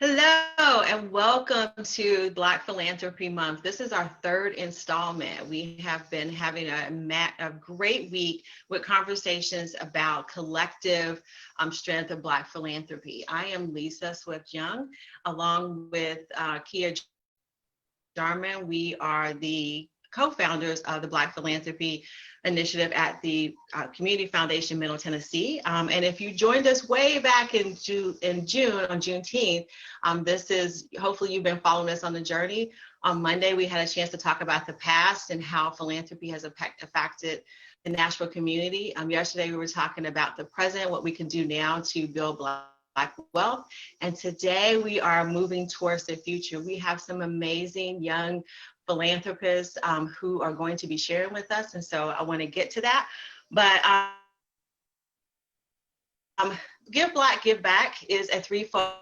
Hello and welcome to Black Philanthropy Month. This is our third installment. We have been having a great week with conversations about collective strength of Black philanthropy. I am Lisa Swift-Young, along with Kia Jarman. We are the co-founders of the Black Philanthropy Initiative at the Community Foundation Middle Tennessee. And if you joined us way back in June, on Juneteenth, this is, hopefully you've been following us on the journey. On Monday, we had a chance to talk about the past and how philanthropy has affected the Nashville community. Yesterday, we were talking about the present, what we can do now to build Black wealth. And today we are moving towards the future. We have some amazing young philanthropists who are going to be sharing with us. And so I want to get to that. But Give Black, Give Back is a threefold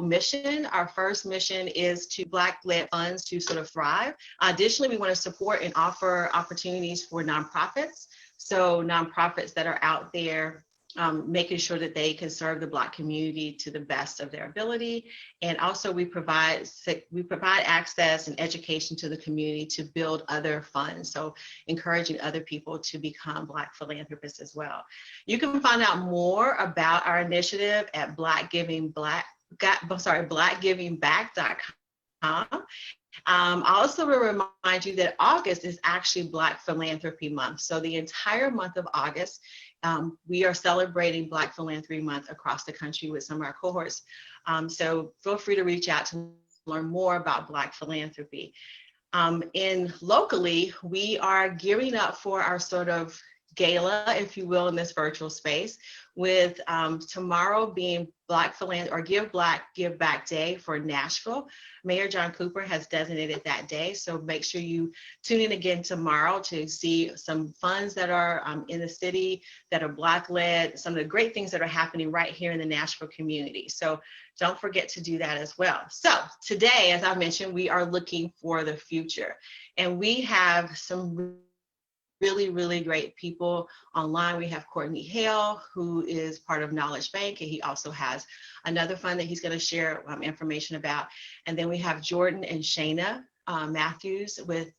mission. Our first mission is to Black-led funds to sort of thrive. Additionally, we want to support and offer opportunities for nonprofits. So nonprofits that are out there making sure that they can serve the Black community to the best of their ability. And also we provide access and education to the community to build other funds. So encouraging other people to become Black philanthropists as well. You can find out more about our initiative at blackgivingback.com. I also will remind you that August is actually Black Philanthropy Month. So the entire month of August, we are celebrating Black Philanthropy Month across the country with some of our cohorts. So feel free to reach out to learn more about Black philanthropy. Locally, we are gearing up for our sort of gala, if you will, in this virtual space, with tomorrow being Black Philanthropy or Give Black, Give Back Day for Nashville. Mayor John Cooper has designated that day, so make sure you tune in again tomorrow to see some funds that are in the city that are Black-led, some of the great things that are happening right here in the Nashville community. So don't forget to do that as well. So today, as I mentioned, we are looking for the future, and we have some really great people online. We have Courtney Hale, who is part of Knowledge Bank, and he also has another fund that he's going to share information about. And then we have Jordan and Shayna Matthews with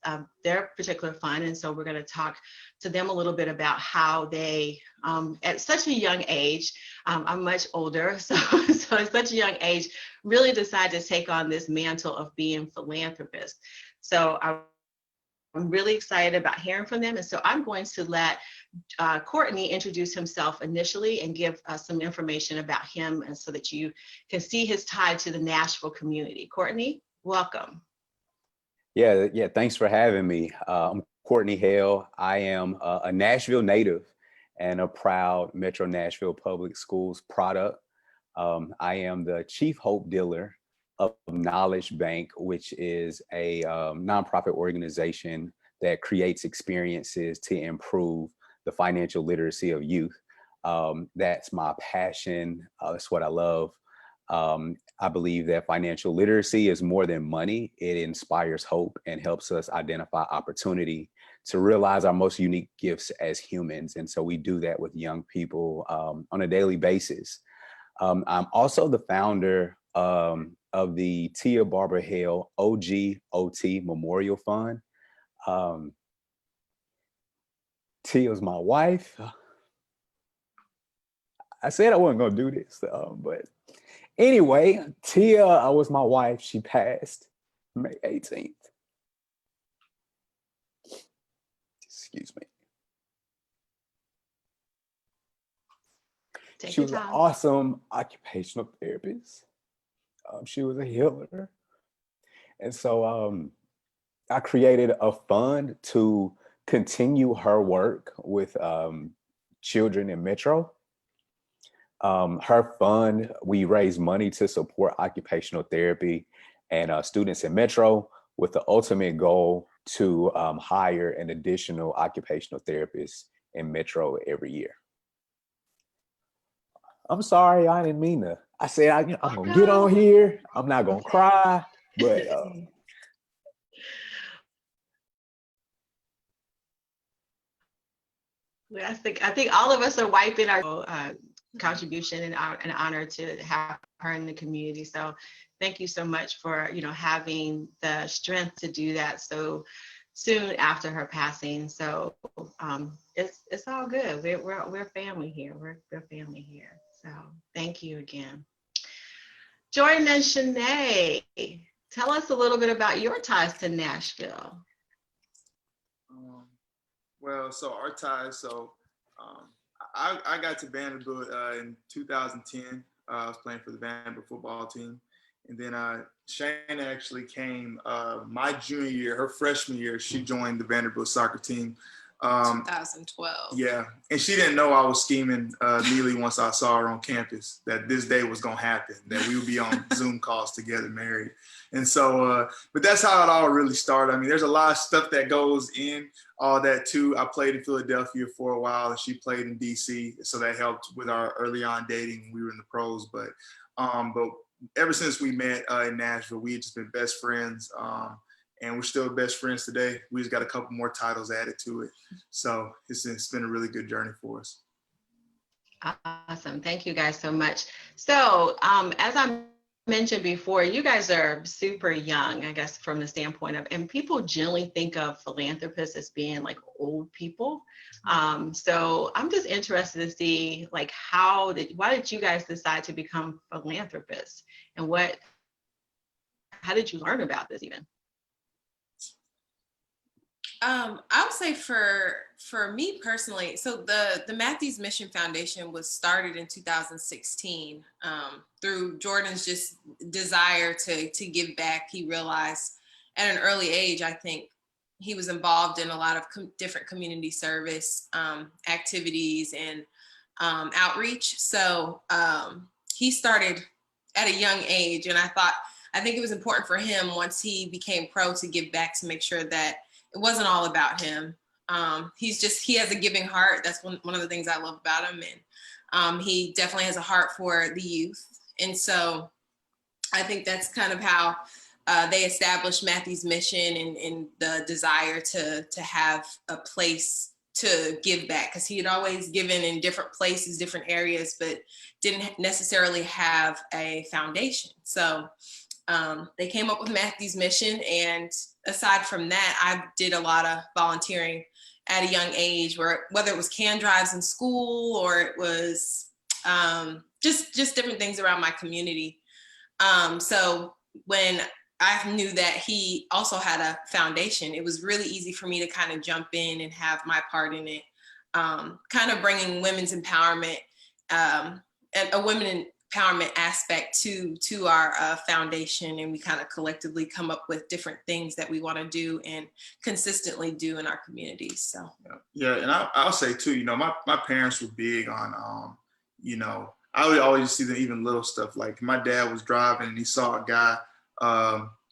their particular fund. And so we're going to talk to them a little bit about how they, at such a young age, I'm much older, so at such a young age, really decided to take on this mantle of being philanthropists. So I'm really excited about hearing from them. And so I'm going to let Courtney introduce himself initially and give us some information about him, and so that you can see his tie to the Nashville community. Courtney, welcome. Yeah, thanks for having me. I'm Courtney Hale. I am a Nashville native and a proud Metro Nashville Public Schools product. I am the chief hope dealer of Knowledge Bank, which is a nonprofit organization that creates experiences to improve the financial literacy of youth. That's my passion. That's what I love. I believe that financial literacy is more than money. It inspires hope and helps us identify opportunity to realize our most unique gifts as humans. And so we do that with young people on a daily basis. I'm also the founder of the Tia Barbara Hale OGOT Memorial Fund. Tia's my wife. I said I wasn't gonna do this, but anyway, Tia was my wife. She passed May 18th. Excuse me. She was an awesome occupational therapist. She was a healer. And so I created a fund to continue her work with children in Metro. Her fund, we raise money to support occupational therapy and students in Metro, with the ultimate goal to hire an additional occupational therapist in Metro every year. I'm sorry, I didn't mean to. I said, I'm gonna get on here. I'm not gonna cry, but I think all of us are wiping our contribution and an honor to have her in the community. So thank you so much for, having the strength to do that so soon after her passing. So it's all good. We're family here. We're family here. So thank you again. Jordan and Shanae, tell us a little bit about your ties to Nashville. Well, so our ties, I got to Vanderbilt in 2010. I was playing for the Vanderbilt football team. And then Shane actually came my junior year, her freshman year, she joined the Vanderbilt soccer team. 2012. Yeah, and she didn't know I was scheming immediately once I saw her on campus that this day was gonna happen, that we would be on Zoom calls together, married. And so, but that's how it all really started. I mean, there's a lot of stuff that goes in all that too. I played in Philadelphia for a while, and she played in DC, so that helped with our early on dating when we were in the pros. But ever since we met in Nashville, we've just been best friends. And we're still best friends today. We just got a couple more titles added to it. So it's been a really good journey for us. Awesome. Thank you guys so much. So as I mentioned before, you guys are super young, I guess, from the standpoint of, and people generally think of philanthropists as being like old people. So I'm just interested to see, like, why did you guys decide to become philanthropists, and how did you learn about this even? I would say for me personally, so the Matthews Mission Foundation was started in 2016 through Jordan's just desire to give back. He realized at an early age, I think he was involved in a lot of different community service activities and outreach. So he started at a young age, and I think it was important for him once he became pro to give back, to make sure that it wasn't all about him. He has a giving heart. That's one of the things I love about him. And he definitely has a heart for the youth. And so I think that's kind of how they established Matthew's mission and the desire to have a place to give back, because he had always given in different places, different areas, but didn't necessarily have a foundation. So they came up with Matthew's mission, and aside from that, I did a lot of volunteering at a young age, whether it was can drives in school or it was just different things around my community. So when I knew that he also had a foundation, it was really easy for me to kind of jump in and have my part in it, kind of bringing women's empowerment and a women empowerment aspect to our foundation, and we kind of collectively come up with different things that we want to do and consistently do in our communities. So yeah, and I'll say too, my parents were big on I would always see the even little stuff. Like my dad was driving and he saw a guy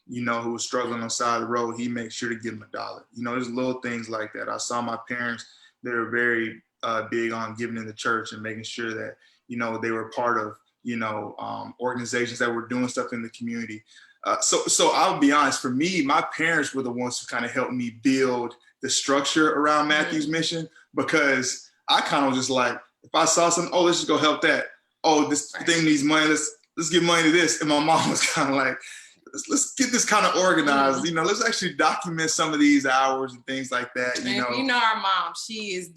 who was struggling on the side of the road. He made sure to give him $1. There's little things like that. I saw my parents, they were very big on giving in the church and making sure that they were part of organizations that were doing stuff in the community. So I'll be honest, for me, my parents were the ones who kind of helped me build the structure around Matthew's mission, because I kind of was just like, if I saw something, oh, let's just go help that. Oh, this thing needs money. Let's give money to this. And my mom was kind of like, let's get this kind of organized. Let's actually document some of these hours and things like that. Our mom, she's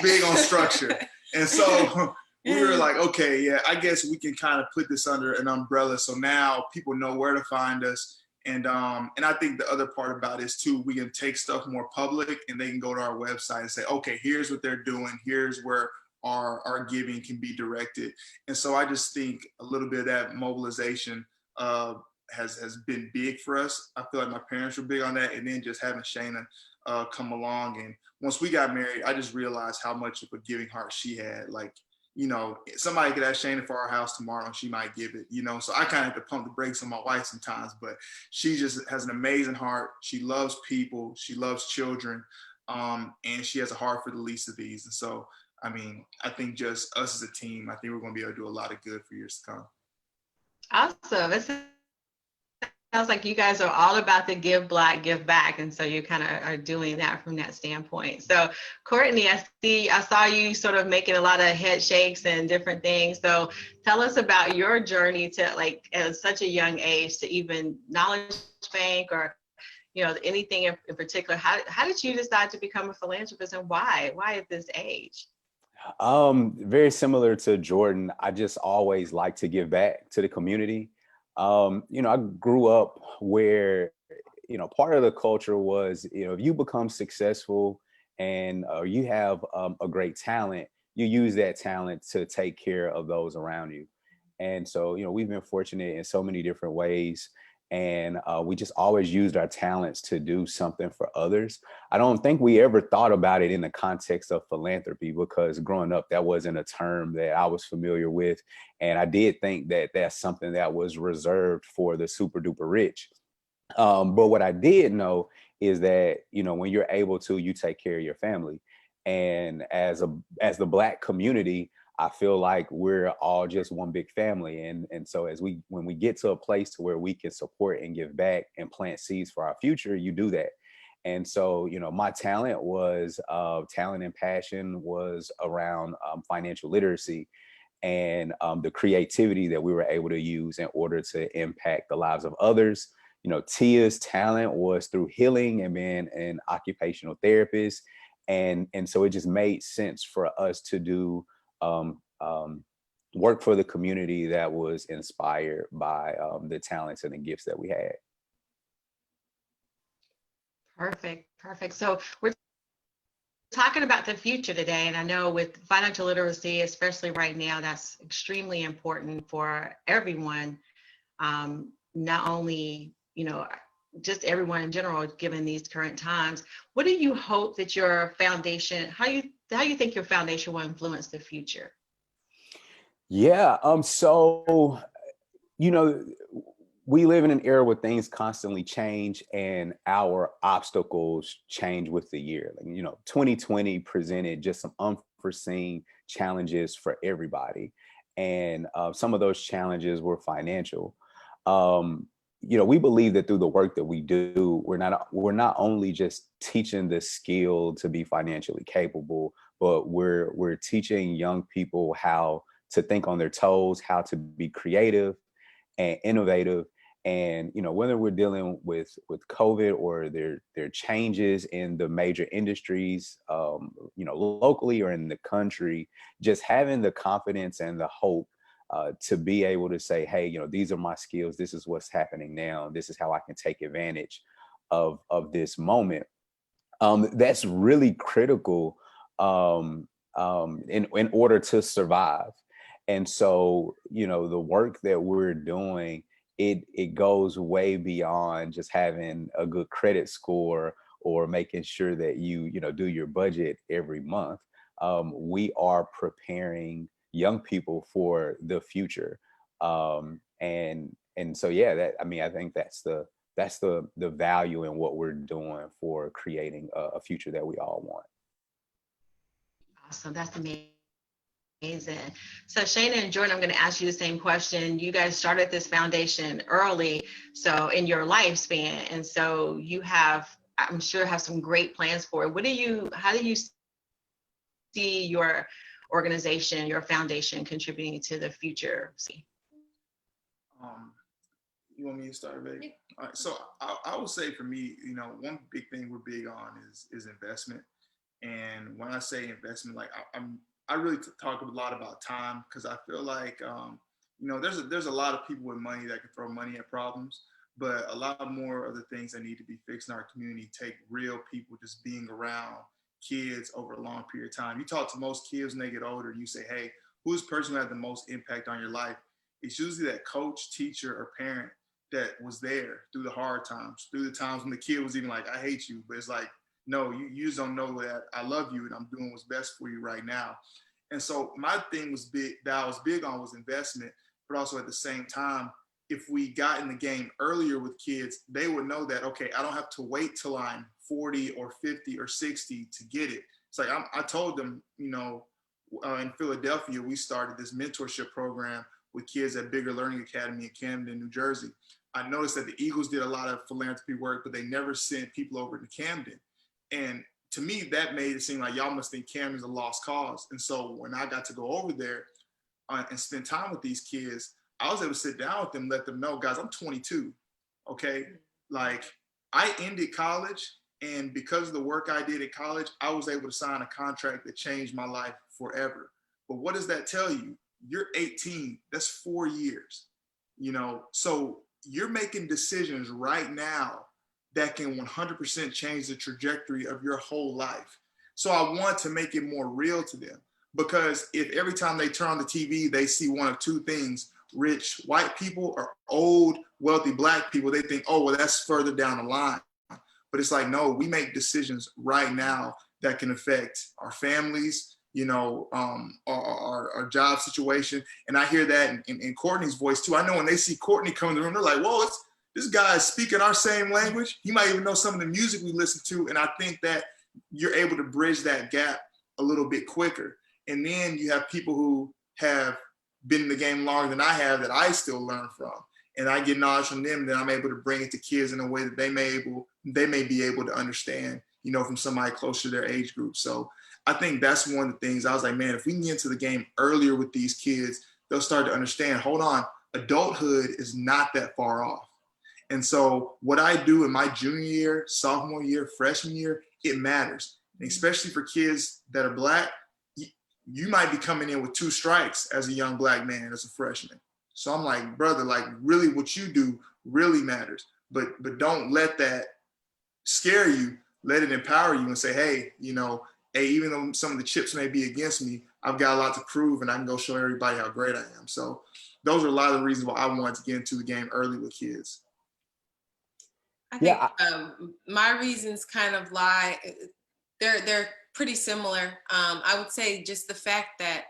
big on structure. And so we were like, okay, yeah, I guess we can kind of put this under an umbrella. So now people know where to find us. And I think the other part about it is too, we can take stuff more public, and they can go to our website and say, okay, here's what they're doing. Here's where our giving can be directed. And so I just think a little bit of that mobilization has been big for us. I feel like my parents were big on that. And then just having Shayna come along. And once we got married, I just realized how much of a giving heart she had. Like, somebody could ask Shayna for our house tomorrow and she might give it, so I kind of have to pump the brakes on my wife sometimes, but she just has an amazing heart. She loves people. She loves children. And she has a heart for the least of these. And so, I mean, I think just us as a team, I think we're going to be able to do a lot of good for years to come. Awesome. It Sounds like you guys are all about the give black, give back. And so you kind of are doing that from that standpoint. So Courtney, I saw you sort of making a lot of head shakes and different things. So tell us about your journey to, like, at such a young age, to even knowledge bank, or, you know, anything in particular. How did you decide to become a philanthropist, and why at this age? Very similar to Jordan. I just always like to give back to the community. You know, I grew up where, you know, part of the culture was, you know, if you become successful and you have a great talent, you use that talent to take care of those around you. And so, you know, we've been fortunate in so many different ways. And we just always used our talents to do something for others. I don't think we ever thought about it in the context of philanthropy, because growing up, that wasn't a term that I was familiar with. And I did think that that's something that was reserved for the super duper rich. But what I did know is that, you know, when you're able to, you take care of your family. And as the Black community, I feel like we're all just one big family. And so when we get to a place to where we can support and give back and plant seeds for our future, you do that. And so, you know, my talent and passion was around financial literacy, and the creativity that we were able to use in order to impact the lives of others. You know, Tia's talent was through healing and being an occupational therapist. And so it just made sense for us to do um, um, work for the community that was inspired by the talents and the gifts that we had. Perfect. So we're talking about the future today, and I know with financial literacy, especially right now, that's extremely important for everyone. Not only, you know, just everyone in general, given these current times. What do you hope that your foundation, how you think your foundation will influence the future? Yeah. So, you know, we live in an era where things constantly change and our obstacles change with the year. Like, you know, 2020 presented just some unforeseen challenges for everybody. And some of those challenges were financial. You know, we believe that through the work that we do, we're not only just teaching the skill to be financially capable, but we're teaching young people how to think on their toes, how to be creative and innovative. And, you know, whether we're dealing with COVID or there changes in the major industries, you know, locally or in the country, just having the confidence and the hope to be able to say, hey, you know, these are my skills. This is what's happening now. This is how I can take advantage of this moment. That's really critical in order to survive. And so, you know, the work that we're doing, it goes way beyond just having a good credit score or making sure that you know, do your budget every month. We are preparing young people for the future. And so, yeah, I think that's the value in what we're doing for creating a future that we all want. Awesome, that's amazing. So Shana and Jordan, I'm going to ask you the same question. You guys started this foundation early, so in your lifespan, and so you have, I'm sure, have some great plans for it. How do you see your organization, your foundation contributing to the future? You want me to start, baby? All right. So I would say for me, you know, one big thing we're big on is investment. And when I say investment, like I really talk a lot about time, because I feel like you know, there's a lot of people with money that can throw money at problems, but a lot more of the things that need to be fixed in our community take real people just being around kids over a long period of time. You talk to most kids when they get older, and you say, hey, who's the person who had the most impact on your life? It's usually that coach, teacher, or parent that was there through the hard times, through the times when the kid was even like, I hate you, but it's like, no, you just don't know that I love you and I'm doing what's best for you right now. And so my thing was big, that I was big on, was investment, but also at the same time, if we got in the game earlier with kids, they would know that, okay, I don't have to wait till I'm 40 or 50 or 60 to get it. It's like, I told them, you know, in Philadelphia, we started this mentorship program with kids at Bigger Learning Academy in Camden, New Jersey. I noticed that the Eagles did a lot of philanthropy work, but they never sent people over to Camden. And to me, that made it seem like y'all must think Camden's a lost cause. And so when I got to go over there and spend time with these kids, I was able to sit down with them, let them know, guys, I'm 22, okay? Like, I ended college, and because of the work I did at college, I was able to sign a contract that changed my life forever. But what does that tell you? You're 18, that's 4 years, you know? So you're making decisions right now that can 100% change the trajectory of your whole life. So I want to make it more real to them, because if every time they turn on the TV, they see one of two things: rich white people or old, wealthy Black people, they think, oh, well, that's further down the line. But it's like, no, we make decisions right now that can affect our families, you know, our job situation. And I hear that in Courtney's voice too. I know when they see Courtney come in the room, they're like, whoa, this guy is speaking our same language. He might even know some of the music we listen to. And I think that you're able to bridge that gap a little bit quicker. And then you have people who have been in the game longer than I have that I still learn from. And I get knowledge from them that I'm able to bring it to kids in a way that they may be able to understand, you know, from somebody close to their age group. So I think that's one of the things I was like, man, if we can get into the game earlier with these kids, they'll start to understand, hold on, adulthood is not that far off. And so what I do in my junior year, sophomore year, freshman year, it matters. And especially for kids that are Black, you might be coming in with 2 strikes as a young Black man, as a freshman. So I'm like, brother, like, really what you do really matters. But don't let that scare you. Let it empower you and say, hey, you know, hey, even though some of the chips may be against me, I've got a lot to prove, and I can go show everybody how great I am. So those are a lot of the reasons why I wanted to get into the game early with kids. I think my reasons kind of lie, they're pretty similar. I would say just the fact that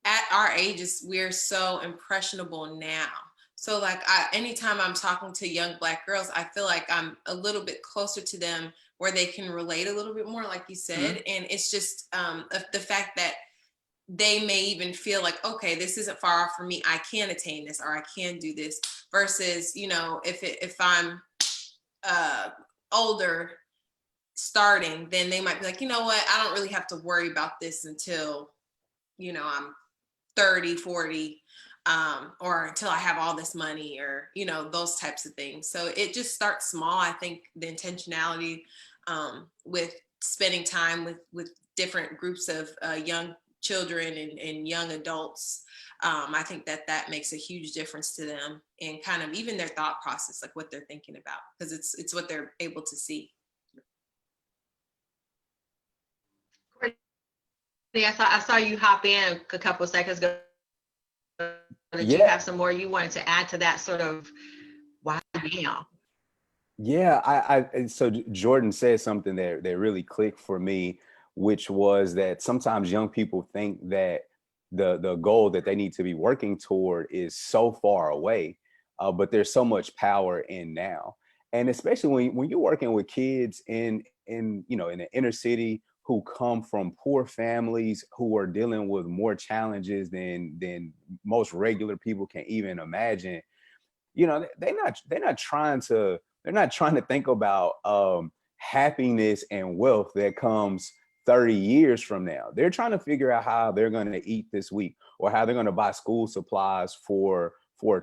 at our ages, we're so impressionable now. So like anytime I'm talking to young Black girls, I feel like I'm a little bit closer to them where they can relate a little bit more, like you said. Mm-hmm. And it's just the fact that they may even feel like, okay, this isn't far off for me. I can attain this, or I can do this, versus, you know, if I'm older starting, then they might be like, you know what, I don't really have to worry about this until, you know, I'm 30, 40, or until I have all this money, or, you know, those types of things. So it just starts small. I think the intentionality with spending time with different groups of young children and young adults, I think that makes a huge difference to them, and kind of even their thought process, like what they're thinking about, because it's what they're able to see. I saw you hop in a couple of seconds ago. Did you have some more you wanted to add to that sort of why now? Yeah, I so Jordan said something that really clicked for me, which was that sometimes young people think that the goal that they need to be working toward is so far away, but there's so much power in now. And especially when you're working with kids in you know, in the inner city, who come from poor families, who are dealing with more challenges than most regular people can even imagine. You know, they're not trying to think about happiness and wealth that comes 30 years from now. They're trying to figure out how they're going to eat this week, or how they're going to buy school supplies for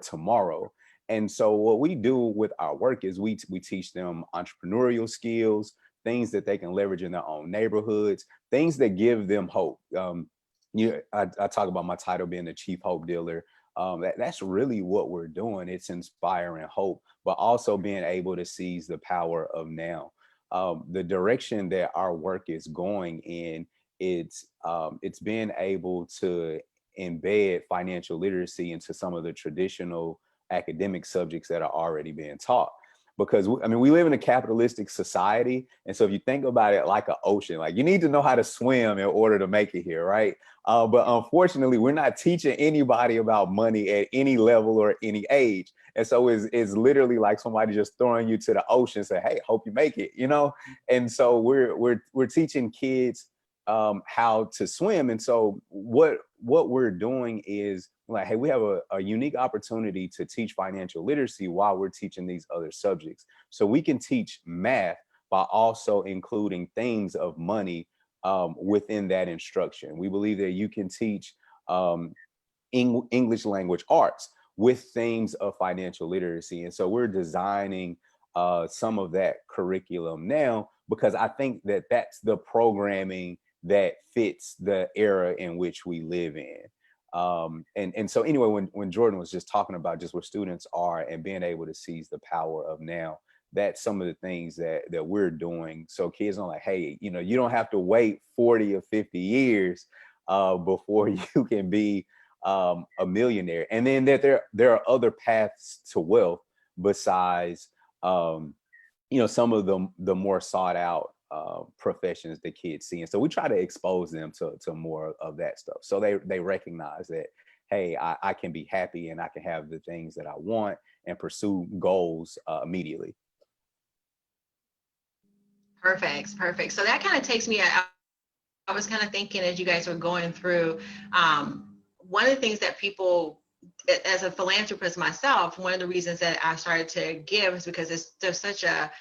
tomorrow. And so what we do with our work is we teach them entrepreneurial skills, things that they can leverage in their own neighborhoods, things that give them hope. I talk about my title being the chief hope dealer. That's really what we're doing. It's inspiring hope, but also being able to seize the power of now. The direction that our work is going in, it's being able to embed financial literacy into some of the traditional academic subjects that are already being taught. Because I mean, we live in a capitalistic society. And so if you think about it like an ocean, like you need to know how to swim in order to make it here, right? But unfortunately, we're not teaching anybody about money at any level or any age. And so it's literally like somebody just throwing you to the ocean and say, hey, hope you make it, you know? And so we're teaching kids how to swim. And so what we're doing is like, hey, we have a unique opportunity to teach financial literacy while we're teaching these other subjects. So we can teach math by also including themes of money within that instruction. We believe that you can teach English language arts with themes of financial literacy. And so we're designing some of that curriculum now, because I think that that's the programming that fits the era in which we live in. And so anyway, when Jordan was just talking about just where students are and being able to seize the power of now, that's some of the things that we're doing. So kids are like, hey, you know, you don't have to wait 40 or 50 years before you can be a millionaire. And then that there are other paths to wealth besides, you know, some of the more sought out professions that kids see. And so we try to expose them to more of that stuff. So they recognize that, hey, I can be happy and I can have the things that I want and pursue goals immediately. Perfect. So that kind of takes me, I was kind of thinking as you guys were going through, one of the things that people, as a philanthropist myself, one of the reasons that I started to give is because there's such a,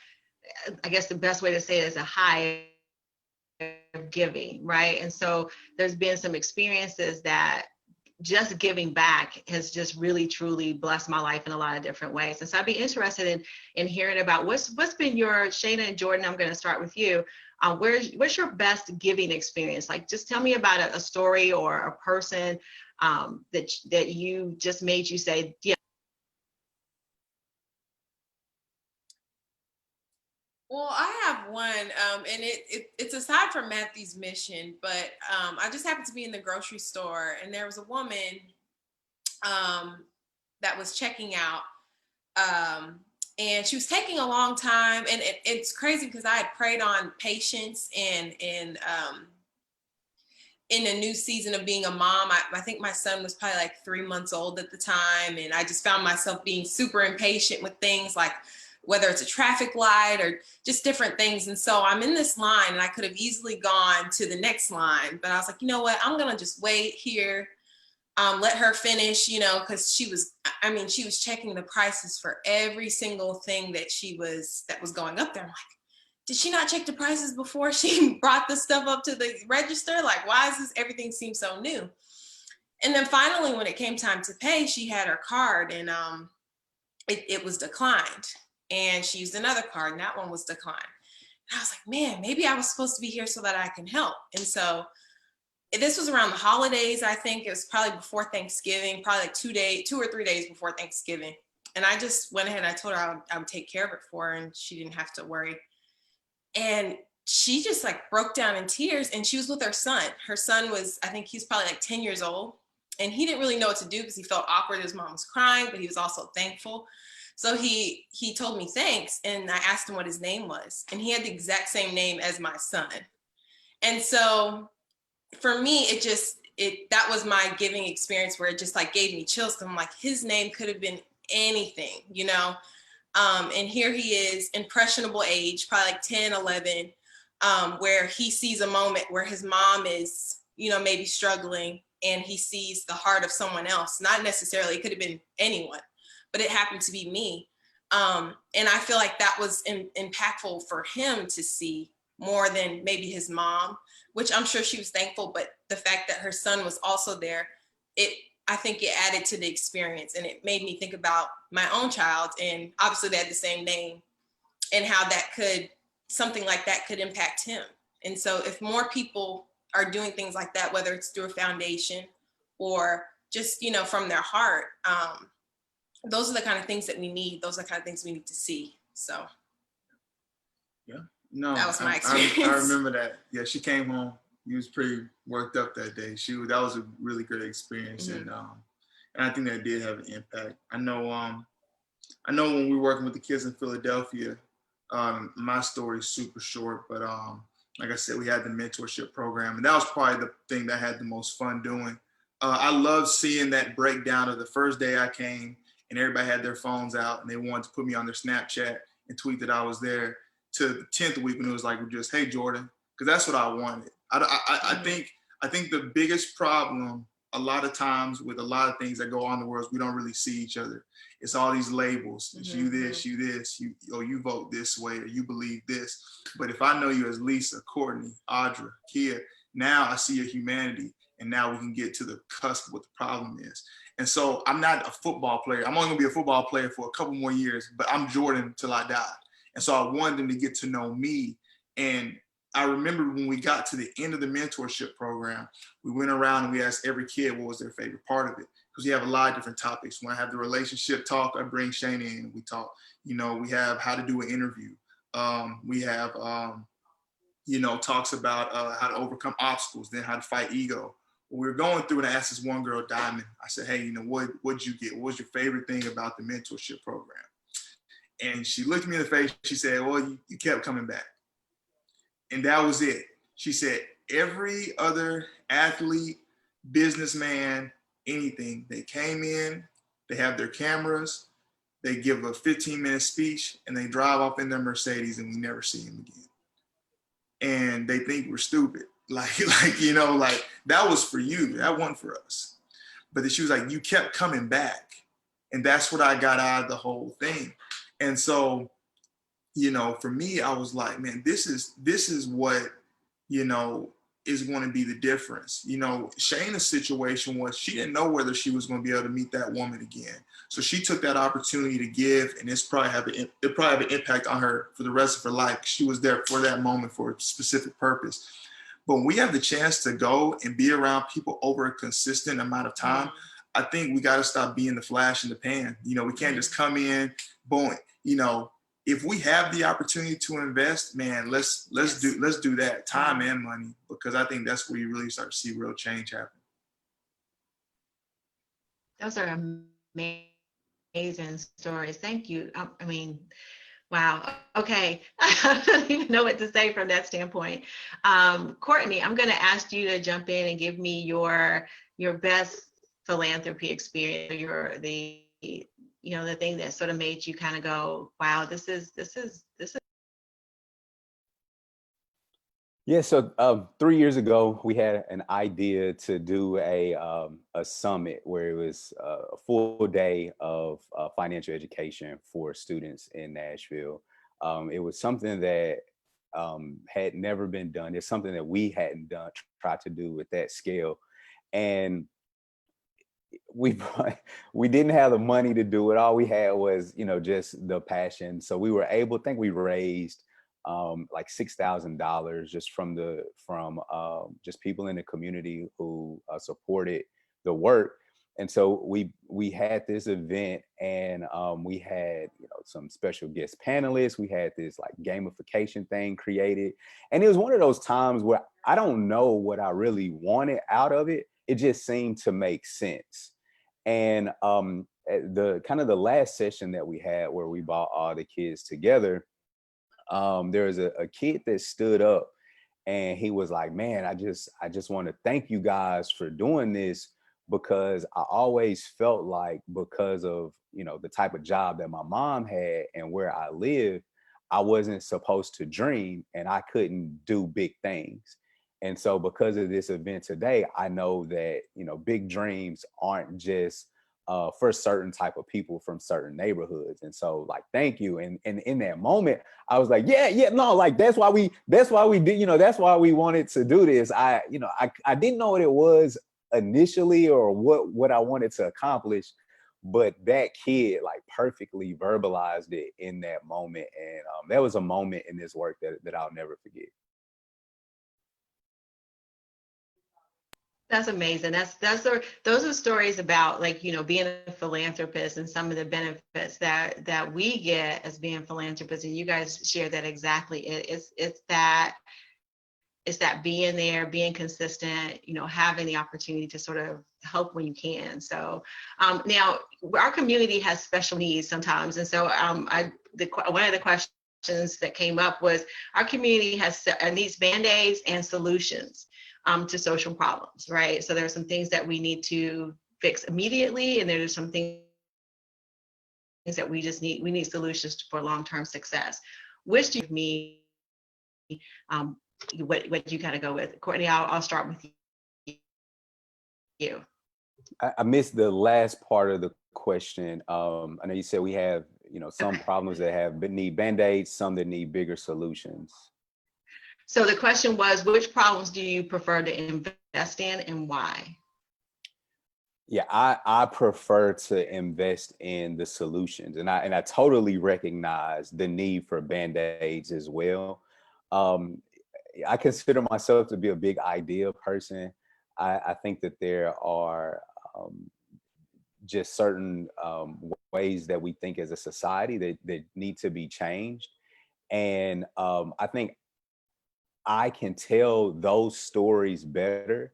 I guess the best way to say it is a high of giving, right? And so there's been some experiences that just giving back has just really truly blessed my life in a lot of different ways. And so I'd be interested in hearing about what's been your, Shayna and Jordan, I'm going to start with you. What's your best giving experience? Like, just tell me about a story or a person that you just made you say, yeah. Well, I have one, and it's aside from Matthew's mission, but I just happened to be in the grocery store, and there was a woman that was checking out, and she was taking a long time, and it's crazy because I had prayed on patience and in a new season of being a mom. I think my son was probably like 3 months old at the time, and I just found myself being super impatient with things like whether it's a traffic light or just different things. And so I'm in this line and I could have easily gone to the next line, but I was like, you know what, I'm going to just wait here, let her finish, you know, because she was checking the prices for every single thing that was going up there. I'm like, did she not check the prices before she brought the stuff up to the register? Like, why does everything seem so new? And then finally, when it came time to pay, she had her card and it was declined. And she used another card and that one was declined. And I was like, man, maybe I was supposed to be here so that I can help. And so this was around the holidays. I think it was probably before Thanksgiving, probably like 2 or 3 days before Thanksgiving. And I just went ahead and I told her I would take care of it for her and she didn't have to worry. And she just like broke down in tears, and she was with her son. Her son was, I think he's probably like 10 years old, and he didn't really know what to do because he felt awkward. His mom was crying, but he was also thankful. So he told me thanks, and I asked him what his name was, and he had the exact same name as my son. And so for me, that was my giving experience where it just like gave me chills. Cause I'm like, his name could have been anything, you know? And here he is, impressionable age, probably like 10, 11, where he sees a moment where his mom is, you know, maybe struggling, and he sees the heart of someone else. Not necessarily, it could have been anyone, but it happened to be me. And I feel like that was impactful for him to see more than maybe his mom, which I'm sure she was thankful, but the fact that her son was also there, I think it added to the experience, and it made me think about my own child, and obviously they had the same name, and how something like that could impact him. And so if more people are doing things like that, whether it's through a foundation or just, you know, from their heart, those are the kind of things that we need. Those are the kind of things we need to see. So yeah, no, that was my experience. I remember that. Yeah, she came home. He was pretty worked up that day. That was a really good experience, mm-hmm. And I think that did have an impact. I know when we were working with the kids in Philadelphia, my story is super short, but like I said, we had the mentorship program, and that was probably the thing that I had the most fun doing. I loved seeing that breakdown of the first day I came, and everybody had their phones out, and they wanted to put me on their Snapchat and tweet that I was there, to the 10th week when it was like, hey, Jordan, because that's what I wanted. I think the biggest problem a lot of times with a lot of things that go on in the world, we don't really see each other. It's all these labels. It's you this, you vote this way, or you believe this. But if I know you as Lisa, Courtney, Audra, Kia, now I see your humanity, and now we can get to the cusp of what the problem is. And so I'm not a football player. I'm only gonna be a football player for a couple more years, but I'm Jordan till I die. And so I wanted them to get to know me. And I remember when we got to the end of the mentorship program, we went around and we asked every kid what was their favorite part of it. Because we have a lot of different topics. When I have the relationship talk, I bring Shane in and we talk. You know, we have how to do an interview. We have, you know, talks about how to overcome obstacles, then how to fight ego. When we were going through, and I asked this one girl, Diamond, I said, hey, you know, what'd you get? What was your favorite thing about the mentorship program? And she looked me in the face. She said, well, you kept coming back. And that was it. She said, every other athlete, businessman, anything, they came in, they have their cameras, they give a 15-minute speech, and they drive off in their Mercedes, and we never see them again. And they think we're stupid. Like, you know, like, that was for you. That wasn't for us. But then she was like, you kept coming back. And that's what I got out of the whole thing. And so, you know, for me, I was like, man, this is what, you know, is going to be the difference. You know, Shayna's situation was she didn't know whether she was going to be able to meet that woman again. So she took that opportunity to give, and it probably have an impact on her for the rest of her life. She was there for that moment for a specific purpose. But when we have the chance to go and be around people over a consistent amount of time, I think we got to stop being the flash in the pan. You know, we can't just come in, boom. You know, if we have the opportunity to invest, man, let's do that, time and money, because I think that's where you really start to see real change happen. Those are amazing stories. Thank you. I mean, wow. Okay. I don't even know what to say from that standpoint. Courtney, I'm going to ask you to jump in and give me your best philanthropy experience, the thing that sort of made you kind of go, wow, this is. Yeah, so 3 years ago, we had an idea to do a summit where it was a full day of financial education for students in Nashville. It was something that had never been done. It's something that we hadn't tried to do with that scale. And we didn't have the money to do it. All we had was, just the passion. So we were able, I think we raised like $6,000 just from just people in the community who supported the work. And so we had this event, and we had some special guest panelists. We had this like gamification thing created, and it was one of those times where I don't know what I really wanted out of it. It just seemed to make sense. And the last session that we had, where we brought all the kids together, there was a kid that stood up, and he was like, man, I just want to thank you guys for doing this, because I always felt like, because of the type of job that my mom had and where I live, I wasn't supposed to dream, and I couldn't do big things. And so because of this event today, I know that big dreams aren't just for certain type of people from certain neighborhoods. And so, like, thank you. And in that moment, I was like, no, like, that's why we did, that's why we wanted to do this. I didn't know what it was initially, or what I wanted to accomplish, but that kid like perfectly verbalized it in that moment. And that was a moment in this work that I'll never forget. That's amazing. Those are stories about, like, being a philanthropist and some of the benefits that we get as being philanthropists. And you guys share that exactly. It's that being there, being consistent, having the opportunity to sort of help when you can. So now our community has special needs sometimes. And so one of the questions that came up was, our community needs Band-Aids and solutions to social problems, right? So there are some things that we need to fix immediately, and there's some things that we need solutions for long-term success. Which do you mean, what you kind of go with? Courtney, I'll start with you. I missed the last part of the question. I know you said we have, some Okay. problems that need band-aids, some that need bigger solutions. So the question was, which problems do you prefer to invest in and why? Yeah, I prefer to invest in the solutions, and I totally recognize the need for band-aids as well. Um, I consider myself to be a big idea person. I think that there are just certain ways that we think as a society that need to be changed, and I think I can tell those stories better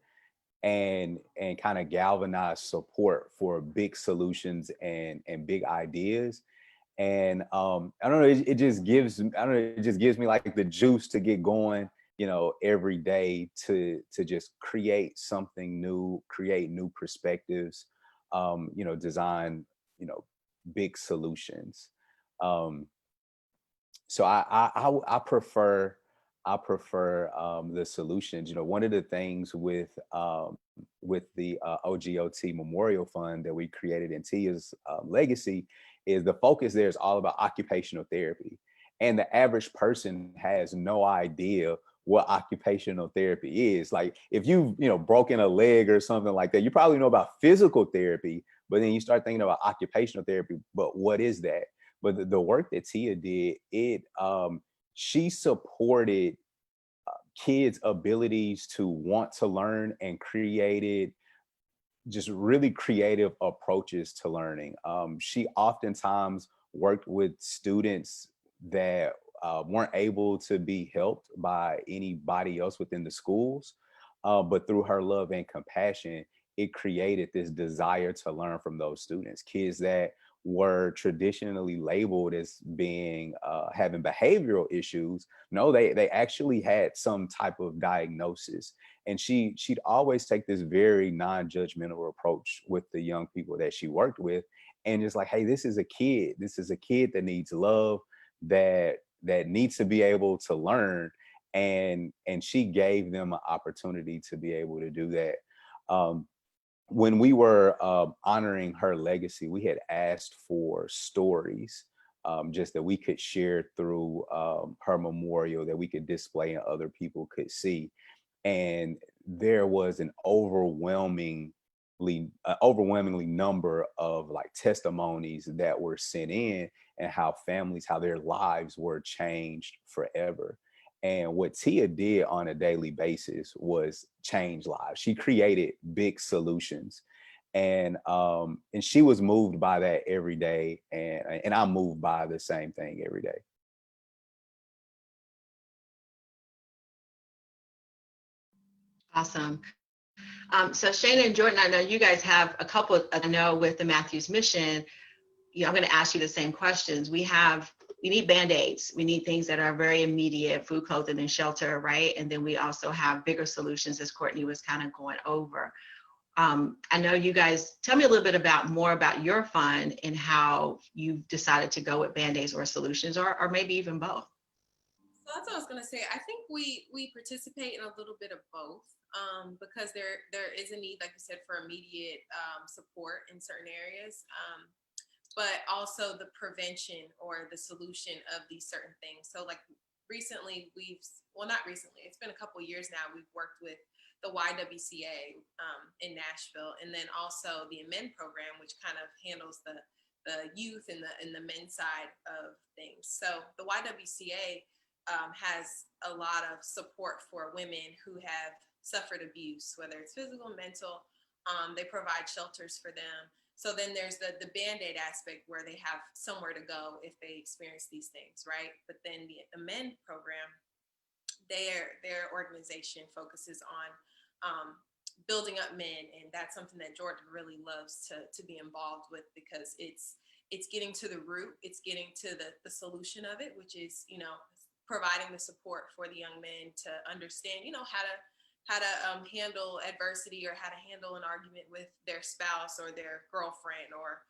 and kind of galvanize support for big solutions and big ideas. And I don't know, it just gives, I don't know, it just gives me like the juice to get going, every day to just create something new, create new perspectives, design, you know, big solutions. Um, so I prefer the solutions. One of the things with the OGOT Memorial Fund that we created in Tia's legacy is the focus there is all about occupational therapy, and the average person has no idea what occupational therapy is. Like if you've broken a leg or something like that, you probably know about physical therapy, but then you start thinking about occupational therapy. But what is that? But the work that Tia did, she supported kids' abilities to want to learn and created just really creative approaches to learning. She oftentimes worked with students that weren't able to be helped by anybody else within the schools, but through her love and compassion, it created this desire to learn from those students. Kids that were traditionally labeled as being having behavioral issues, no, they actually had some type of diagnosis. And she'd always take this very non-judgmental approach with the young people that she worked with, and just like, hey, this is a kid that needs love, that needs to be able to learn, and she gave them an opportunity to be able to do that. When we were honoring her legacy, we had asked for stories, just that we could share through her memorial, that we could display and other people could see. And there was an overwhelmingly number of like testimonies that were sent in, and how their lives were changed forever. And what Tia did on a daily basis was change lives. She created big solutions, and she was moved by that every day, and I'm moved by the same thing every day. Awesome. So Shana and Jordan, I know you guys have a couple, I know with the Matthews mission, I'm going to ask you the same questions. We need Band-Aids. We need things that are very immediate, food, clothing, and shelter, right? And then we also have bigger solutions, as Courtney was kind of going over. I know you guys, tell me a little bit more about your fund and how you decided to go with Band-Aids or solutions, or maybe even both. So that's what I was going to say. I think we participate in a little bit of both, because there is a need, like you said, for immediate support in certain areas, but also the prevention or the solution of these certain things. So like recently not recently, it's been a couple of years now, we've worked with the YWCA in Nashville, and then also the Amend program, which kind of handles the youth and the men's side of things. So the YWCA has a lot of support for women who have suffered abuse, whether it's physical, mental. They provide shelters for them. So then there's the Band-Aid aspect, where they have somewhere to go if they experience these things, right? But then the Amend program, their organization focuses on building up men, and that's something that Jordan really loves to be involved with, because it's getting to the root, it's getting to the solution of it, which is providing the support for the young men to understand how to handle adversity, or how to handle an argument with their spouse or their girlfriend or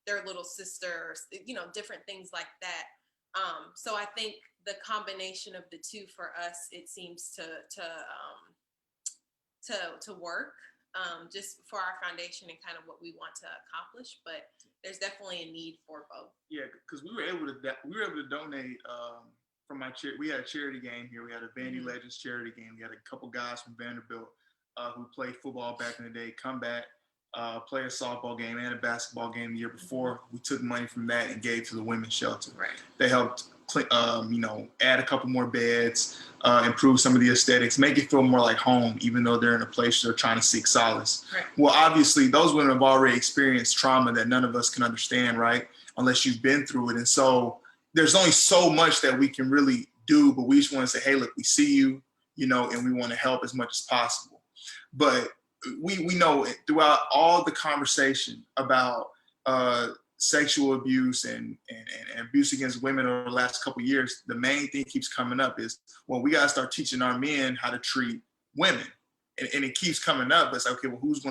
their little sister, or, different things like that. So I think the combination of the two for us, it seems to work. just for our foundation and kind of what we want to accomplish. But there's definitely a need for both. Yeah, because we were able to donate from my charity. We had a charity game here. We had a Vandy Legends charity game. We had a couple guys from Vanderbilt who played football back in the day come back, play a softball game and a basketball game the year before. We took money from that and gave to the women's shelter. Right. They helped, add a couple more beds, improve some of the aesthetics, make it feel more like home, even though they're in a place they're trying to seek solace. Right. Well, obviously, those women have already experienced trauma that none of us can understand, right? Unless you've been through it. And so there's only so much that we can really do, but we just want to say, hey, look, we see you, and we want to help as much as possible. But we know throughout all the conversation about sexual abuse and abuse against women over the last couple of years, the main thing keeps coming up is, well, we got to start teaching our men how to treat women. And it keeps coming up. But it's like, okay, well, who's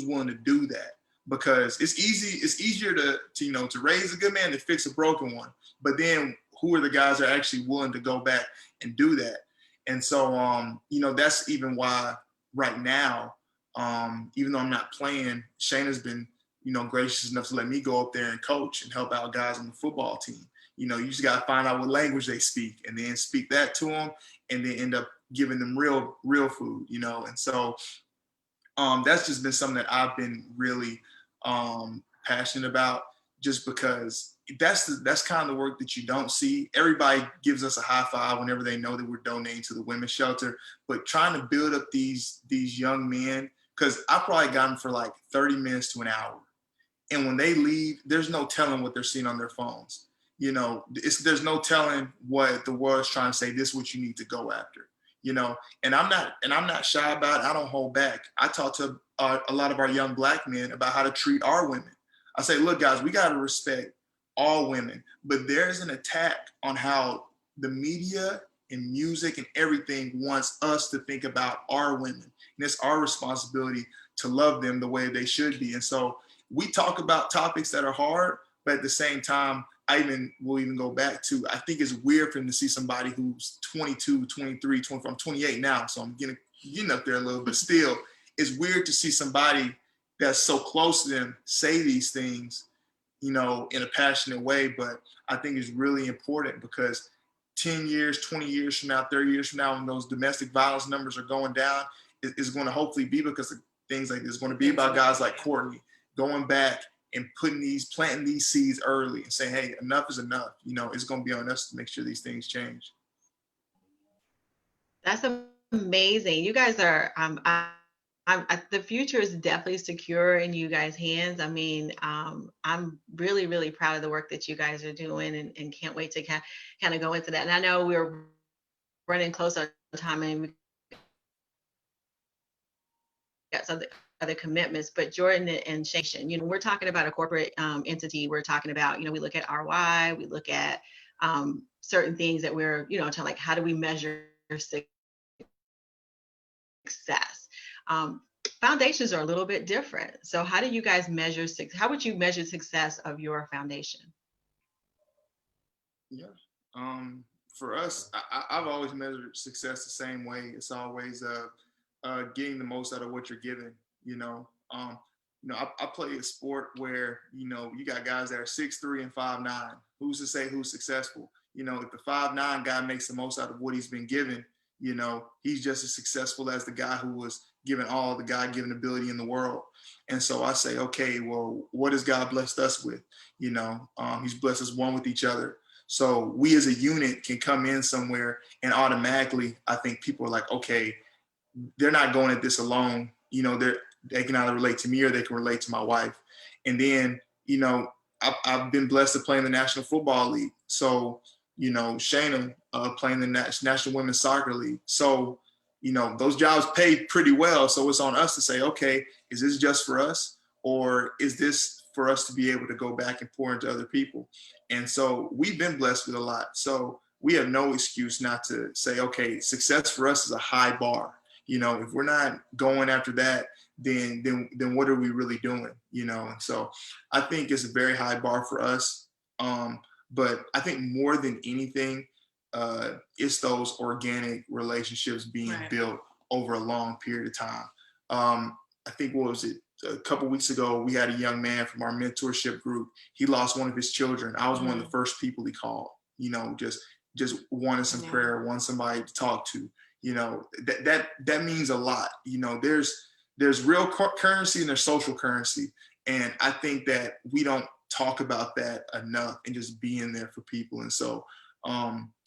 willing to do that? Because it's easier to raise a good man than fix a broken one. But then who are the guys that are actually willing to go back and do that? And so, that's even why right now, even though I'm not playing, Shayna's been, gracious enough to let me go up there and coach and help out guys on the football team. You just got to find out what language they speak and then speak that to them and then end up giving them real food, And so that's just been something that I've been really passionate about, just because that's kind of the work that you don't see. Everybody gives us a high five whenever they know that we're donating to the women's shelter, but trying to build up these young men, because I probably got them for like 30 minutes to an hour. And when they leave, there's no telling what they're seeing on their phones. There's no telling what the world's trying to say. This is what you need to go after. And I'm not shy about it. I don't hold back. I talk to a lot of our young Black men about how to treat our women. I say, look, guys, we got to respect all women, but there's an attack on how the media and music and everything wants us to think about our women. And it's our responsibility to love them the way they should be. And so we talk about topics that are hard, but at the same time, we'll even go back to, I think it's weird for them to see somebody who's 22, 23, 24, I'm 28 now, so I'm getting up there a little bit. Still, it's weird to see somebody that's so close to them say these things, in a passionate way. But I think it's really important, because 10 years, 20 years from now, 30 years from now, when those domestic violence numbers are going down, it's going to hopefully be because of things like this. It's going to be about guys like Courtney going back and planting these seeds early and saying, hey, enough is enough. It's going to be on us to make sure these things change. That's amazing. You guys are, the future is definitely secure in you guys' hands. I mean, I'm really, really proud of the work that you guys are doing, and can't wait to kind of go into that. And I know we're running close on time, and we got some other commitments, but Jordan and Shane, we're talking about a corporate entity. We're talking about, we look at ROI, we look at certain things that we're, to like, how do we measure success? Foundations are a little bit different. So how do you guys measure how would you measure success of your foundation? Yeah. For us, I've always measured success the same way. It's always getting the most out of what you're given. I play a sport where, you got guys that are 6'3" and 5'9". Who's to say who's successful? If the 5'9" guy makes the most out of what he's been given, he's just as successful as the guy who was given all the God-given ability in the world. And so I say, okay, well, what has God blessed us with? He's blessed us one with each other. So we as a unit can come in somewhere, and automatically, I think people are like, okay, they're not going at this alone. They can either relate to me or they can relate to my wife. And then, I've been blessed to play in the National Football League. So, Shayna playing the National Women's Soccer League. So, those jobs pay pretty well. So it's on us to say, okay, is this just for us? Or is this for us to be able to go back and pour into other people? And so we've been blessed with a lot. So we have no excuse not to say, okay, success for us is a high bar. If we're not going after that, then what are we really doing? And so I think it's a very high bar for us. But I think more than anything, it's those organic relationships being built over a long period of time. I think, what was it, a couple weeks ago, we had a young man from our mentorship group. He lost one of his children. I was one of the first people he called, you know, just wanted some prayer, wanted somebody to talk to. You know, that means a lot. You know, there's real currency and there's social currency. And I think that we don't talk about that enough, and just being there for people. And so,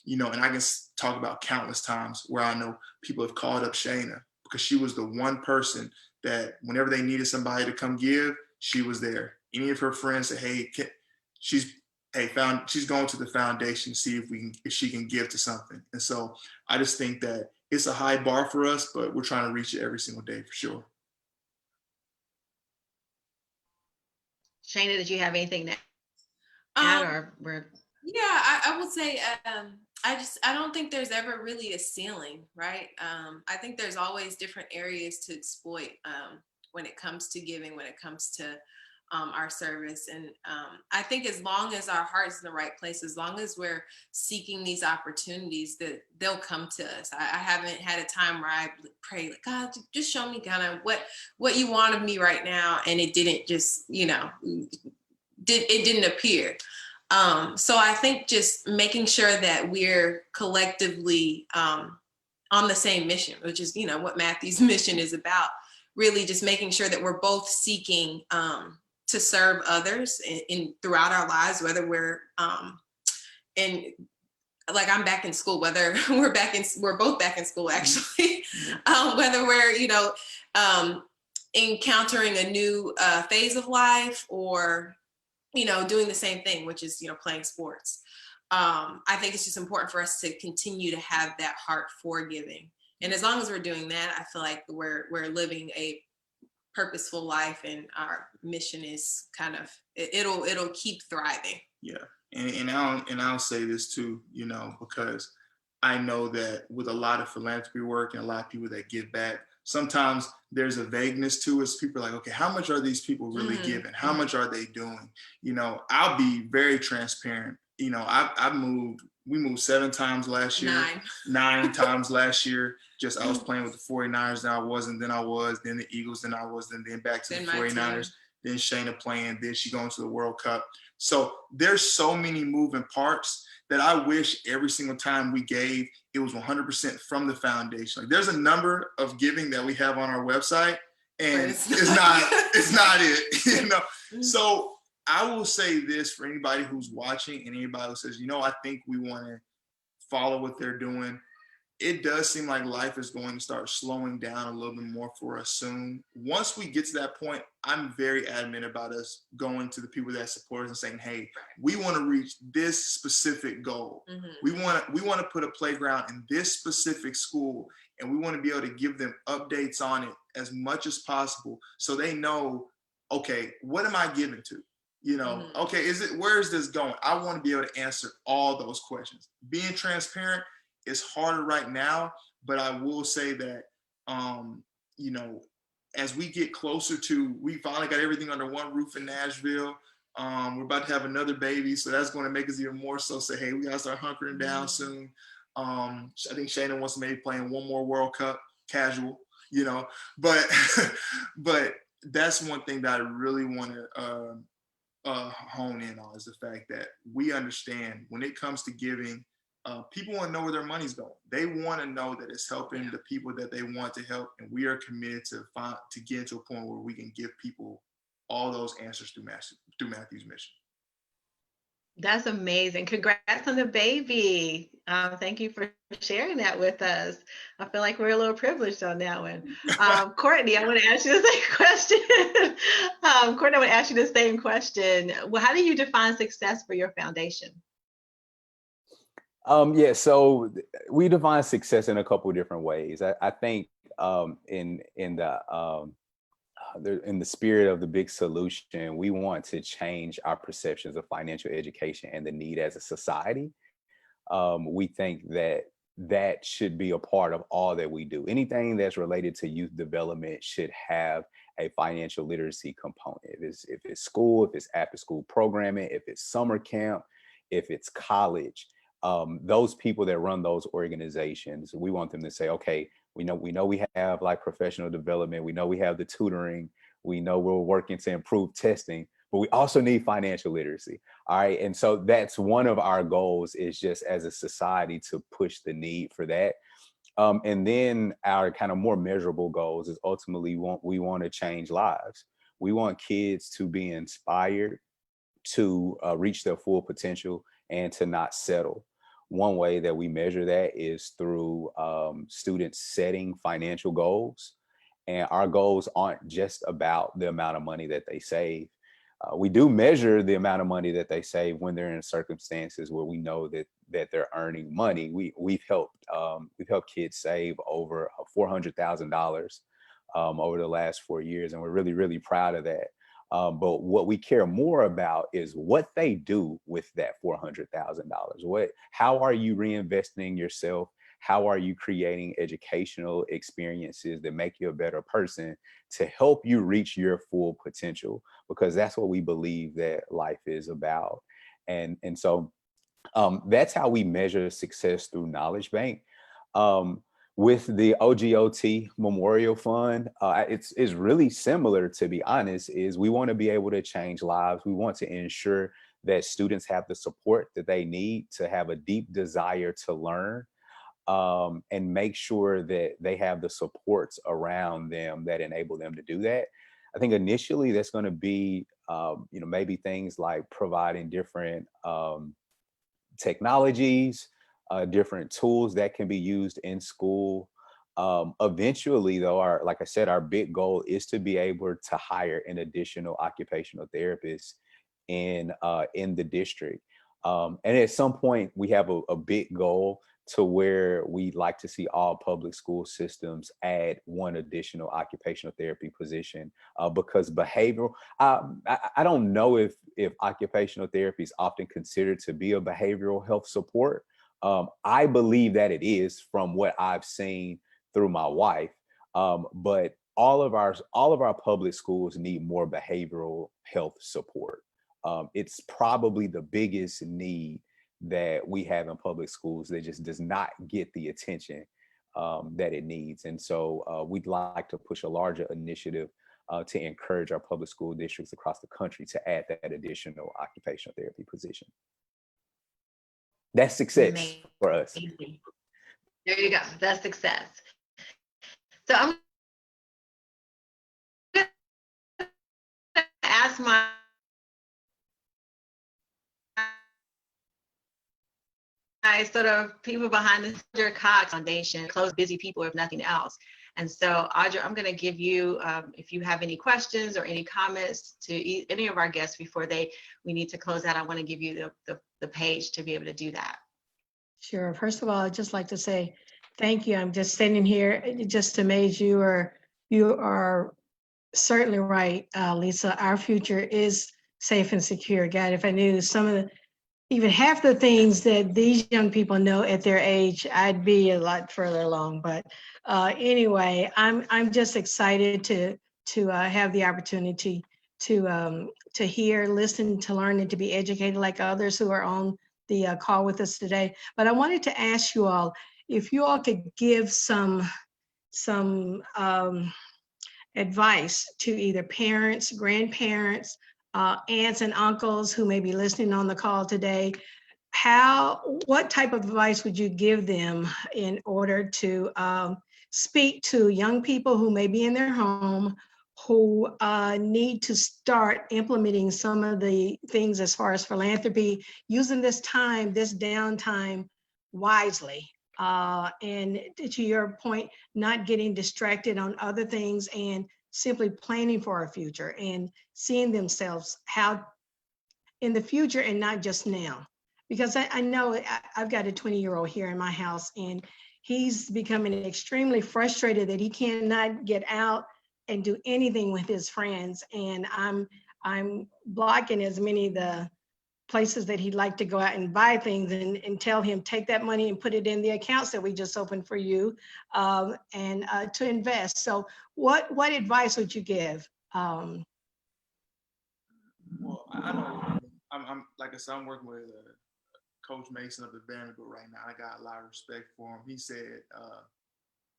you know, and I can talk about countless times where I know people have called up Shayna because she was the one person that whenever they needed somebody to come give, she was there. Any of her friends said, hey, she's going to the foundation to see if she can give to something. And so I just think that it's a high bar for us, but we're trying to reach it every single day for sure. Shayna, did you have anything to add, Yeah, I would say I don't think there's ever really a ceiling, right? I think there's always different areas to exploit when it comes to giving, when it comes to our service. And I think as long as our heart's in the right place, as long as we're seeking these opportunities, that they'll come to us. I haven't had a time where I pray, like, God, just show me kind of what you want of me right now. And it didn't just, you know, it didn't appear. So I think just making sure that we're collectively on the same mission, which is, you know, what Matthew's mission is about, really just making sure that we're both seeking to serve others in throughout our lives, whether we're in, like, I'm back in school, whether we're both back in school, actually, whether we're, you know, encountering a new phase of life, or, you know, doing the same thing, which is, you know, playing sports. I think it's just important for us to continue to have that heart for giving. And as long as we're doing that, I feel like we're living a purposeful life, and our mission is kind of, it'll keep thriving. Yeah. And I'll say this too, you know, because I know that with a lot of philanthropy work and a lot of people that give back, sometimes there's a vagueness to it. People are like, okay, how much are these people really giving? How much are they doing? You know, I'll be very transparent. You know, we moved 7 times last year, 9 times last year. Just, I was playing with the 49ers, then I wasn't, then I was, then the Eagles, then I was, then back to the 49ers, then Shayna playing, then she going to the World Cup. So there's so many moving parts that I wish every single time we gave, it was 100% from the foundation. Like, there's a number of giving that we have on our website, and it's not it, you know? So I will say this for anybody who's watching and anybody who says, you know, I think we want to follow what they're doing. It does seem like life is going to start slowing down a little bit more for us soon. Once we get to that point, I'm very adamant about us going to the people that support us and saying, hey, we want to reach this specific goal. We want to put a playground in this specific school, and we want to be able to give them updates on it as much as possible, so they know, okay, what am I giving to? You know, okay, where is this going? I want to be able to answer all those questions. Being transparent is harder right now, but I will say that, you know, as we get closer to, we finally got everything under one roof in Nashville. We're about to have another baby, so that's going to make us even more so say, hey, we got to start hunkering down soon. I think Shayna wants to maybe play in one more World Cup, casual, you know, but that's one thing that I really want to hone in on, is the fact that we understand when it comes to giving, people want to know where their money's going. They want to know that it's helping the people that they want to help, and we are committed to get to a point where we can give people all those answers through Matthew's mission. That's amazing. Congrats on the baby. Thank you for sharing that with us. I feel like we're a little privileged on that one. Courtney, I want to ask you the same question. Courtney, I want to ask you the same question. Well, how do you define success for your foundation? Yeah, so we define success in a couple of different ways. I think in the spirit of the big solution, we want to change our perceptions of financial education and the need as a society. We think that should be a part of all that we do. Anything that's related to youth development should have a financial literacy component. If it's school, if it's after school programming, if it's summer camp, if it's college, those people that run those organizations, we want them to say, okay, We know we have like professional development. We know we have the tutoring. We know we're working to improve testing, but we also need financial literacy. All right. And so that's one of our goals, is just as a society to push the need for that. And then our kind of more measurable goals is ultimately we want to change lives. We want kids to be inspired to reach their full potential and to not settle. One way that we measure that is through students setting financial goals. And our goals aren't just about the amount of money that they save. We do measure the amount of money that they save when they're in circumstances where we know that they're earning money. We've helped kids save over $400,000 over the last 4 years, and we're really, really proud of that. But what we care more about is what they do with that $400,000. How are you reinvesting yourself? How are you creating educational experiences that make you a better person to help you reach your full potential? Because that's what we believe that life is about. And so that's how we measure success through Knowledge Bank. With the OGOT Memorial Fund, it's really similar, to be honest. Is we want to be able to change lives. We want to ensure that students have the support that they need to have a deep desire to learn, and make sure that they have the supports around them that enable them to do that. I think initially that's going to be, maybe things like providing different technologies, different tools that can be used in school. Eventually, though, like I said, our big goal is to be able to hire an additional occupational therapist in the district. And at some point, we have a big goal to where we'd like to see all public school systems add one additional occupational therapy position, because behavioral, I don't know if occupational therapy is often considered to be a behavioral health support. I believe that it is, from what I've seen through my wife. But all of our public schools need more behavioral health support. It's probably the biggest need that we have in public schools that just does not get the attention that it needs. And so we'd like to push a larger initiative to encourage our public school districts across the country to add that additional occupational therapy position. That's success for us. There you go. That's success. So I'm going to ask my sort of people behind the Cox Foundation, close busy people if nothing else. And so, Audra, I'm going to give you, if you have any questions or any comments to any of our guests before we need to close out, I want to give you the page to be able to do that. Sure. First of all, I'd just like to say thank you. I'm just sitting here just amazed. You are certainly right, Lisa. Our future is safe and secure. God, if I knew even half the things that these young people know at their age, I'd be a lot further along. But anyway, I'm just excited to have the opportunity to hear, listen, to learn, and to be educated like others who are on the call with us today. But I wanted to ask you all if you all could give some advice to either parents, grandparents, aunts and uncles who may be listening on the call today. What type of advice would you give them in order to speak to young people who may be in their home, who need to start implementing some of the things as far as philanthropy, using this downtime wisely? And to your point, not getting distracted on other things and simply planning for a future and seeing themselves how in the future and not just now. Because I know I've got a 20-year-old here in my house, and he's becoming extremely frustrated that he cannot get out and do anything with his friends. And I'm blocking as many of the places that he'd like to go out and buy things, and tell him, take that money and put it in the accounts that we just opened for you, and to invest. So what advice would you give? Well, I know I'm like I said, I'm working with Coach Mason of the Vanderbilt right now. I got a lot of respect for him. He said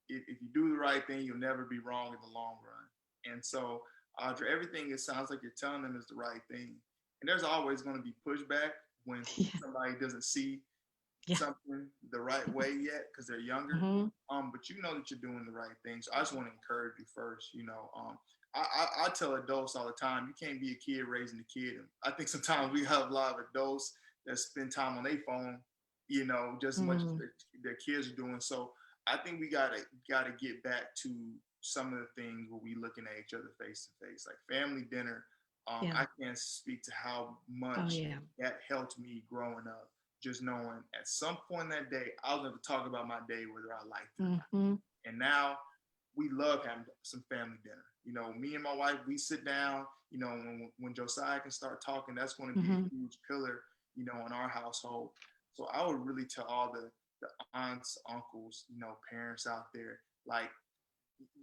if you do the right thing, you'll never be wrong in the long run. And so, Audra, everything it sounds like you're telling them is the right thing. And there's always going to be pushback when somebody doesn't see something the right way yet because they're younger. But you know that you're doing the right thing. So I just want to encourage you first. I tell adults all the time, you can't be a kid raising a kid. And I think sometimes we have a lot of adults that spend time on their phone, just as much as their kids are doing. So I think we gotta get back to some of the things where we looking at each other face to face, like family dinner. I can't speak to how much that helped me growing up. Just knowing at some point in that day, I was going to talk about my day, whether I liked it or not. And now we love having some family dinner. Me and my wife, we sit down, when Josiah can start talking, that's going to be a huge pillar, in our household. So I would really tell all the aunts, uncles, parents out there, like,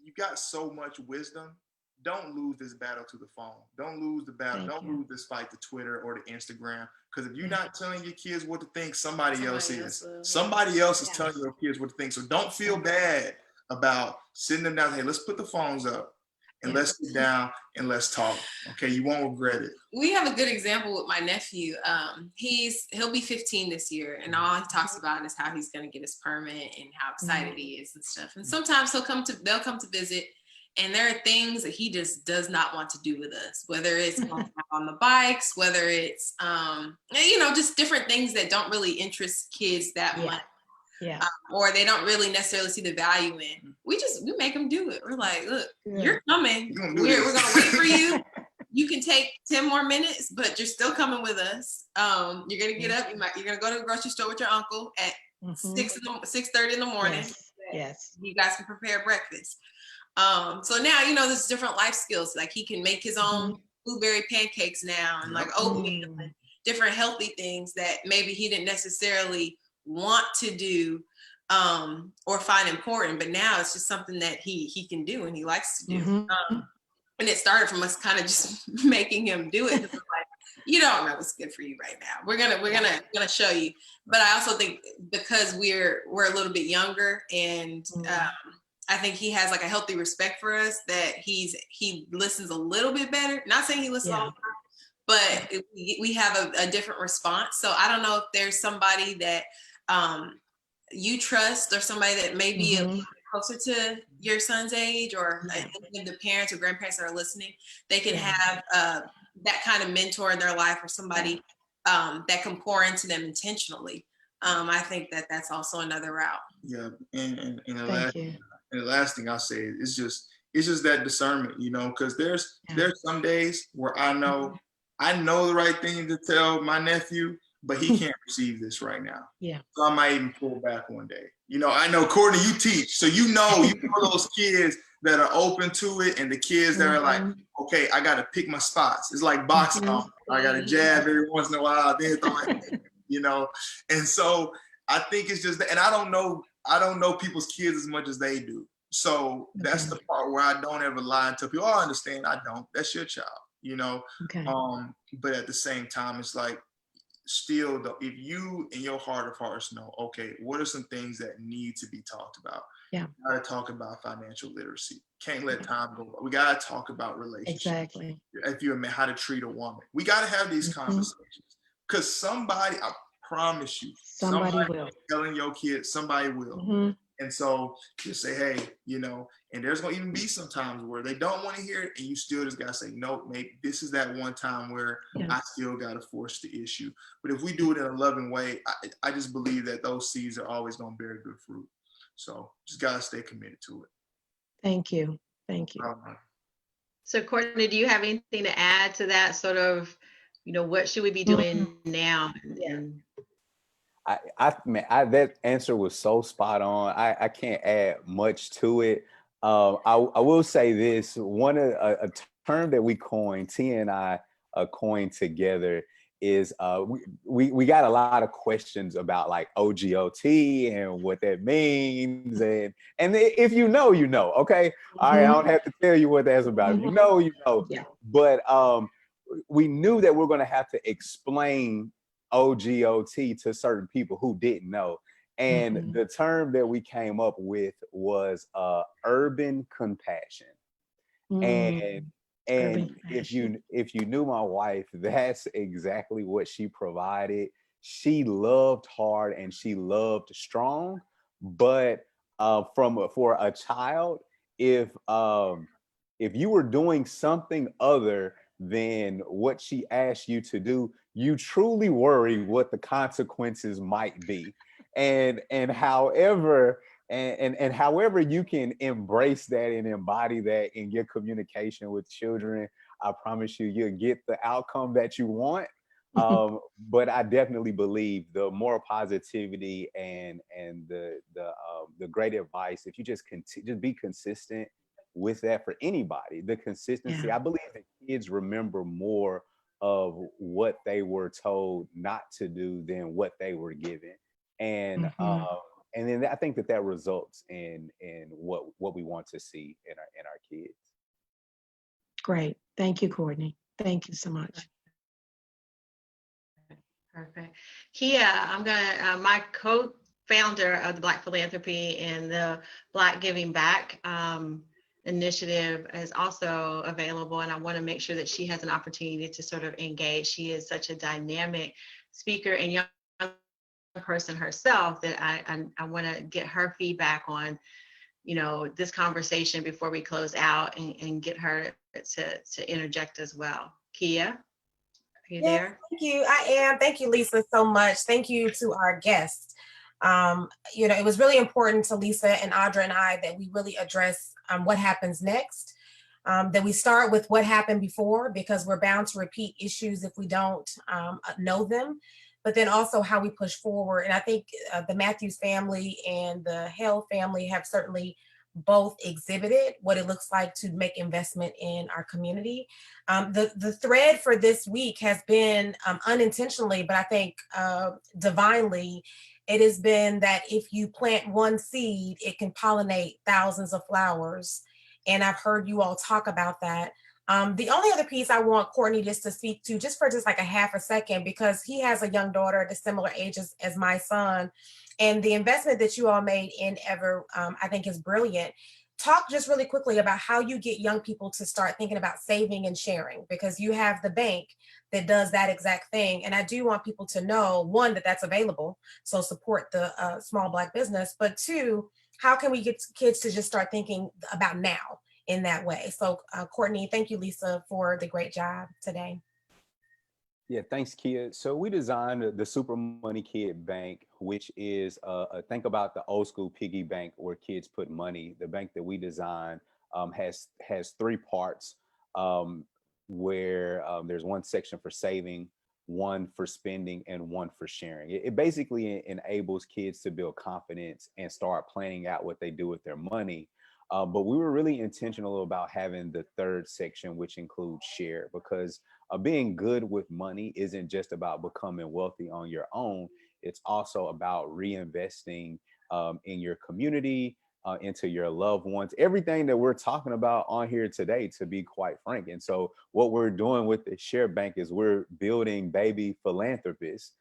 you got so much wisdom. Don't lose this battle to the phone. Don't lose the battle. Don't lose this fight to Twitter or to Instagram. Because if you're not telling your kids what to think, somebody else is. Somebody else is telling your kids what to think. So don't feel bad about sitting them down. Hey, let's put the phones up and let's sit down and let's talk. Okay, you won't regret it. We have a good example with my nephew. He'll be 15 this year, and all he talks about is how he's going to get his permit and how excited he is and stuff. And sometimes they'll come to visit. And there are things that he just does not want to do with us, whether it's on the bikes, whether it's, just different things that don't really interest kids that much. Or they don't really necessarily see the value in. We make them do it. We're like, look, you're coming. We're going to wait for you. You can take 10 more minutes, but you're still coming with us. You're going to get up. You're going to go to the grocery store with your uncle at 6:30 in the morning. Yes. You guys can prepare breakfast. So now, there's different life skills. Like he can make his own blueberry pancakes now and like oatmeal and different healthy things that maybe he didn't necessarily want to do or find important, but now it's just something that he can do and he likes to do. And it started from us kind of just making him do it. Like, you don't know what's good for you right now. We're gonna show you. But I also think because we're a little bit younger and I think he has like a healthy respect for us that he listens a little bit better. Not saying he listens all the time, but we have a different response. So I don't know if there's somebody that you trust or somebody that may be a little bit closer to your son's age or any of the parents or grandparents that are listening. They can have that kind of mentor in their life or somebody that can pour into them intentionally. I think that's also another route. Yeah, and the last thing I'll say is it's just that discernment, because there's some days where I know the right thing to tell my nephew, but he can't receive this right now. Yeah. So I might even pull back one day. I know, Courtney, you teach, so you know those kids that are open to it and the kids that are like, okay, I got to pick my spots. It's like boxing. I got to jab every once in a while, then throw it, And so I think it's just that, and I don't know people's kids as much as they do. So that's the part where I don't ever lie and tell people, I understand, I don't. That's your child, But at the same time, it's like, still, though, if you in your heart of hearts know, okay, what are some things that need to be talked about? Yeah. We got to talk about financial literacy. Can't let time go by. We got to talk about relationships. Exactly. If you're a man, how to treat a woman. We got to have these conversations because somebody, I promise you, somebody will. Telling your kids, somebody will. And so just say, hey, and there's going to even be some times where they don't want to hear it. And you still just got to say, nope, maybe this is that one time where I still got to force the issue. But if we do it in a loving way, I just believe that those seeds are always going to bear good fruit. So just got to stay committed to it. Thank you. So Courtney, do you have anything to add to that sort of, what should we be doing now? That answer was so spot on. I can't add much to it. I will say this: a term that we coined, T and I coined together, is we got a lot of questions about like OGOT and what that means, and if you know, okay. All right, I don't have to tell you what that's about. If you know. Yeah. But we knew that we're going to have to explain OGOT to certain people who didn't know. And the term that we came up with was urban compassion. And Urban if compassion. you knew my wife, that's exactly what she provided. She loved hard and she loved strong, but for a child, if you were doing something other than what she asked you to do, you truly worry what the consequences might be. And however and however you can embrace that and embody that in your communication with children, I promise you, you'll get the outcome that you want. But I definitely believe the more positivity and the great advice, if you just be consistent with that for anybody, the consistency. Yeah. I believe that kids remember more of what they were told not to do than what they were given, and Mhm. and then I think that results in what we want to see in our kids. Great. Thank you, Courtney. Thank you so much. Perfect. Kia, I'm gonna, my co-founder of the Black Philanthropy and the Black Giving Back initiative is also available, and I want to make sure that she has an opportunity to sort of engage. She is such a dynamic speaker and young person herself that I want to get her feedback on, you know, this conversation before we close out, and get her to interject as well. Kia, are you Yes, there? thank you. I am. Thank you, Lisa, so much. Thank you to our guests. It was really important to Lisa and Audra and I that we really address what happens next, that we start with what happened before, because we're bound to repeat issues if we don't know them, but then also how we push forward. And I think the Matthews family and the Hale family have certainly both exhibited what it looks like to make investment in our community. The thread for this week has been unintentionally, but I think divinely, it has been that if you plant one seed, it can pollinate thousands of flowers. And I've heard you all talk about that. The only other piece I want Courtney just to speak to, just for just like a half a second, because he has a young daughter at a similar age as my son, and the investment that you all made in Ever, I think is brilliant. Talk just really quickly about how you get young people to start thinking about saving and sharing, because you have the bank that does that exact thing. And I do want people to know, one, that that's available, so support the small Black business, but two, how can we get kids to just start thinking about now in that way? So Courtney, thank you, Lisa, for the great job today. Yeah, thanks, Kia. So we designed the Super Money Kid Bank, which is think about the old school piggy bank where kids put money. The bank that we designed has three parts, where there's one section for saving, one for spending, and one for sharing. It basically enables kids to build confidence and start planning out what they do with their money. But we were really intentional about having the third section, which includes share, because being good with money isn't just about becoming wealthy on your own. It's also about reinvesting in your community, into your loved ones, everything that we're talking about on here today, to be quite frank. And so what we're doing with the Share Bank is we're building baby philanthropists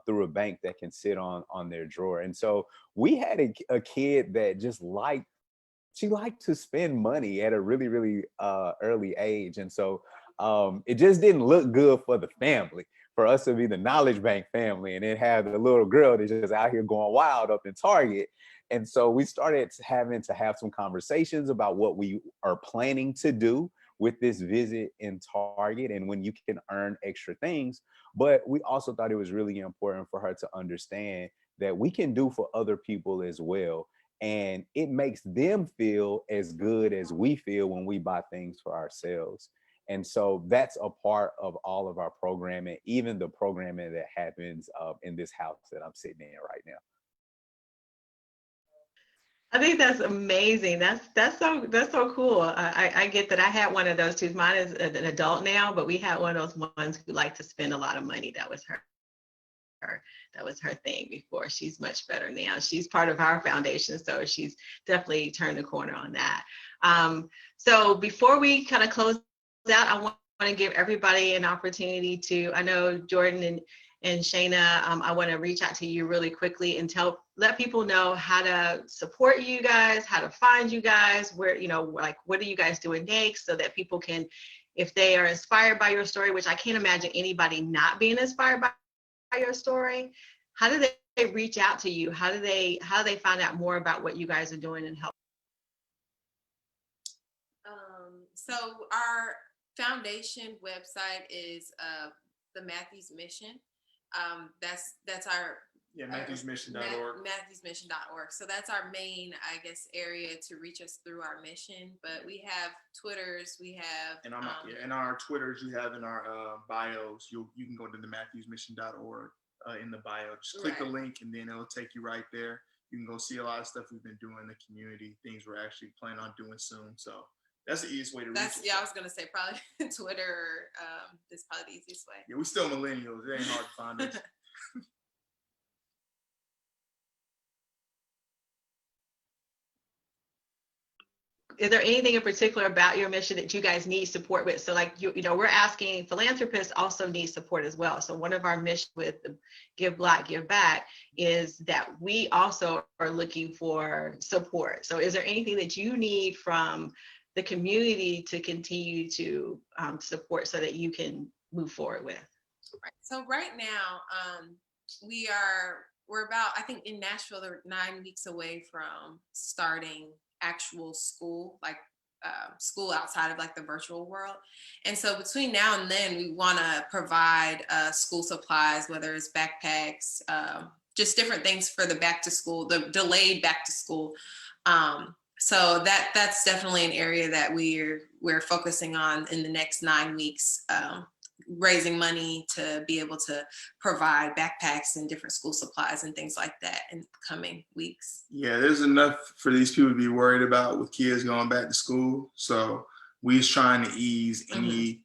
through a bank that can sit on their drawer. And so we had a kid that just liked to spend money at a really, really early age. And so it just didn't look good for the family, for us to be the Knowledge Bank family and then have the little girl that's just out here going wild up in Target. And so we started having to have some conversations about what we are planning to do with this visit in Target and when you can earn extra things. But we also thought it was really important for her to understand that we can do for other people as well. And it makes them feel as good as we feel when we buy things for ourselves. And so that's a part of all of our programming, even the programming that happens in this house that I'm sitting in right now. I think that's amazing. That's so cool. I get that. I had one of those too. Mine is an adult now, but we had one of those ones who liked to spend a lot of money. That was her. That was her thing before. She's much better now. She's part of our foundation, so she's definitely turned the corner on that. So before we kind of close out, I want to give everybody an opportunity to, I know Jordan And Shayna, I want to reach out to you really quickly and let people know how to support you guys, how to find you guys, where, like, what are you guys doing next, so that people can, if they are inspired by your story, which I can't imagine anybody not being inspired by your story, how do they reach out to you? How do they find out more about what you guys are doing and help? So our foundation website is the Matthews Mission. That's our MatthewsMission.org. MatthewsMission.org. So that's our main, I guess, area to reach us through our mission. But we have Twitters, we have and our Twitters you have in our bios. You can go to the MatthewsMission.org in the bio. Just click the link, and then it'll take you right there. You can go see a lot of stuff we've been doing in the community, things we're actually planning on doing soon. So that's the easiest way to reach us. Yeah, I was gonna say probably Twitter. Is probably the easiest way. Yeah, we still millennials. It ain't hard to find us. Is there anything in particular about your mission that you guys need support with? So, like, we're asking philanthropists also need support as well. So one of our missions with the Give Black, Give Back is that we also are looking for support. So is there anything that you need from the community to continue to support so that you can move forward with? Right. So right now, we're about, I think in Nashville, they're 9 weeks away from starting actual school, like school outside of like the virtual world. And so between now and then, we want to provide school supplies, whether it's backpacks, just different things for the back to school, the delayed back to school. So that's definitely an area that we're focusing on in the next 9 weeks, raising money to be able to provide backpacks and different school supplies and things like that in the coming weeks. Yeah, there's enough for these people to be worried about with kids going back to school. So we're trying to ease any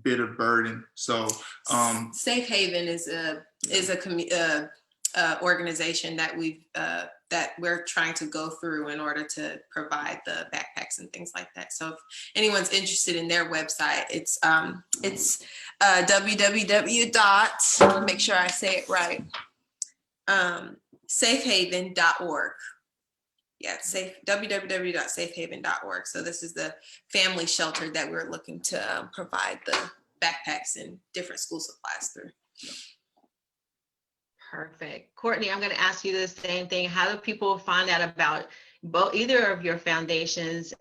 bit of burden. So Safe Haven is a organization that we're trying to go through in order to provide the backpacks and things like that. So if anyone's interested in their website, it's www. Make sure I say it right. Safehaven.org. Yeah, www.safehaven.org. So this is the family shelter that we're looking to provide the backpacks and different school supplies through. Perfect. Courtney, I'm going to ask you the same thing. How do people find out about either of your foundations?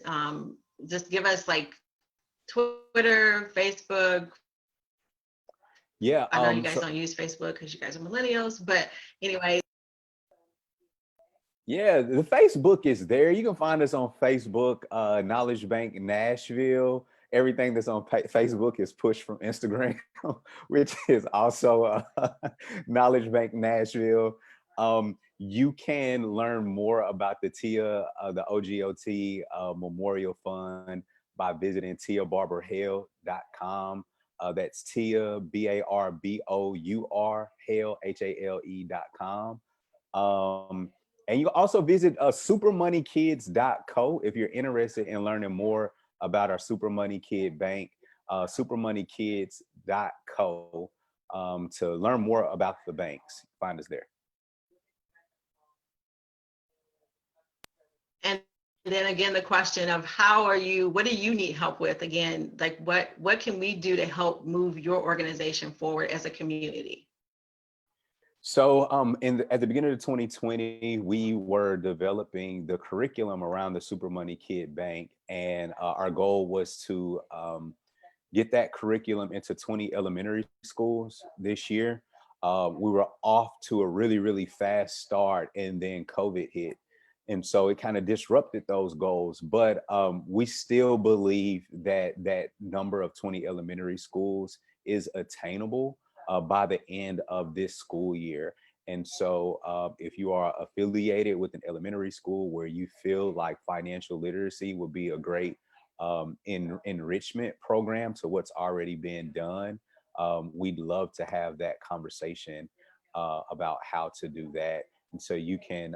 Just give us like Twitter, Facebook. Yeah. I know you guys don't use Facebook because you guys are millennials, but anyway. Yeah, the Facebook is there. You can find us on Facebook, Knowledge Bank Nashville. Everything that's on Facebook is pushed from Instagram, which is also Knowledge Bank Nashville. You can learn more about the TIA, the OGOT Memorial Fund by visiting tiabarbourhale.com. That's TIA, BARBOUR, Hale, HALE.com. And you can also visit supermoneykids.co if you're interested in learning more about our Super Money Kid Bank, supermoneykids.co to learn more about the banks. Find us there. And then again, the question of what do you need help with? Again, like what can we do to help move your organization forward as a community? So at the beginning of 2020, we were developing the curriculum around the Super Money Kid Bank. And our goal was to get that curriculum into 20 elementary schools this year. We were off to a really, really fast start, and then COVID hit. And so it kind of disrupted those goals. But we still believe that that number of 20 elementary schools is attainable by the end of this school year. And so if you are affiliated with an elementary school where you feel like financial literacy would be a great enrichment program to what's already been done, we'd love to have that conversation about how to do that. And so you can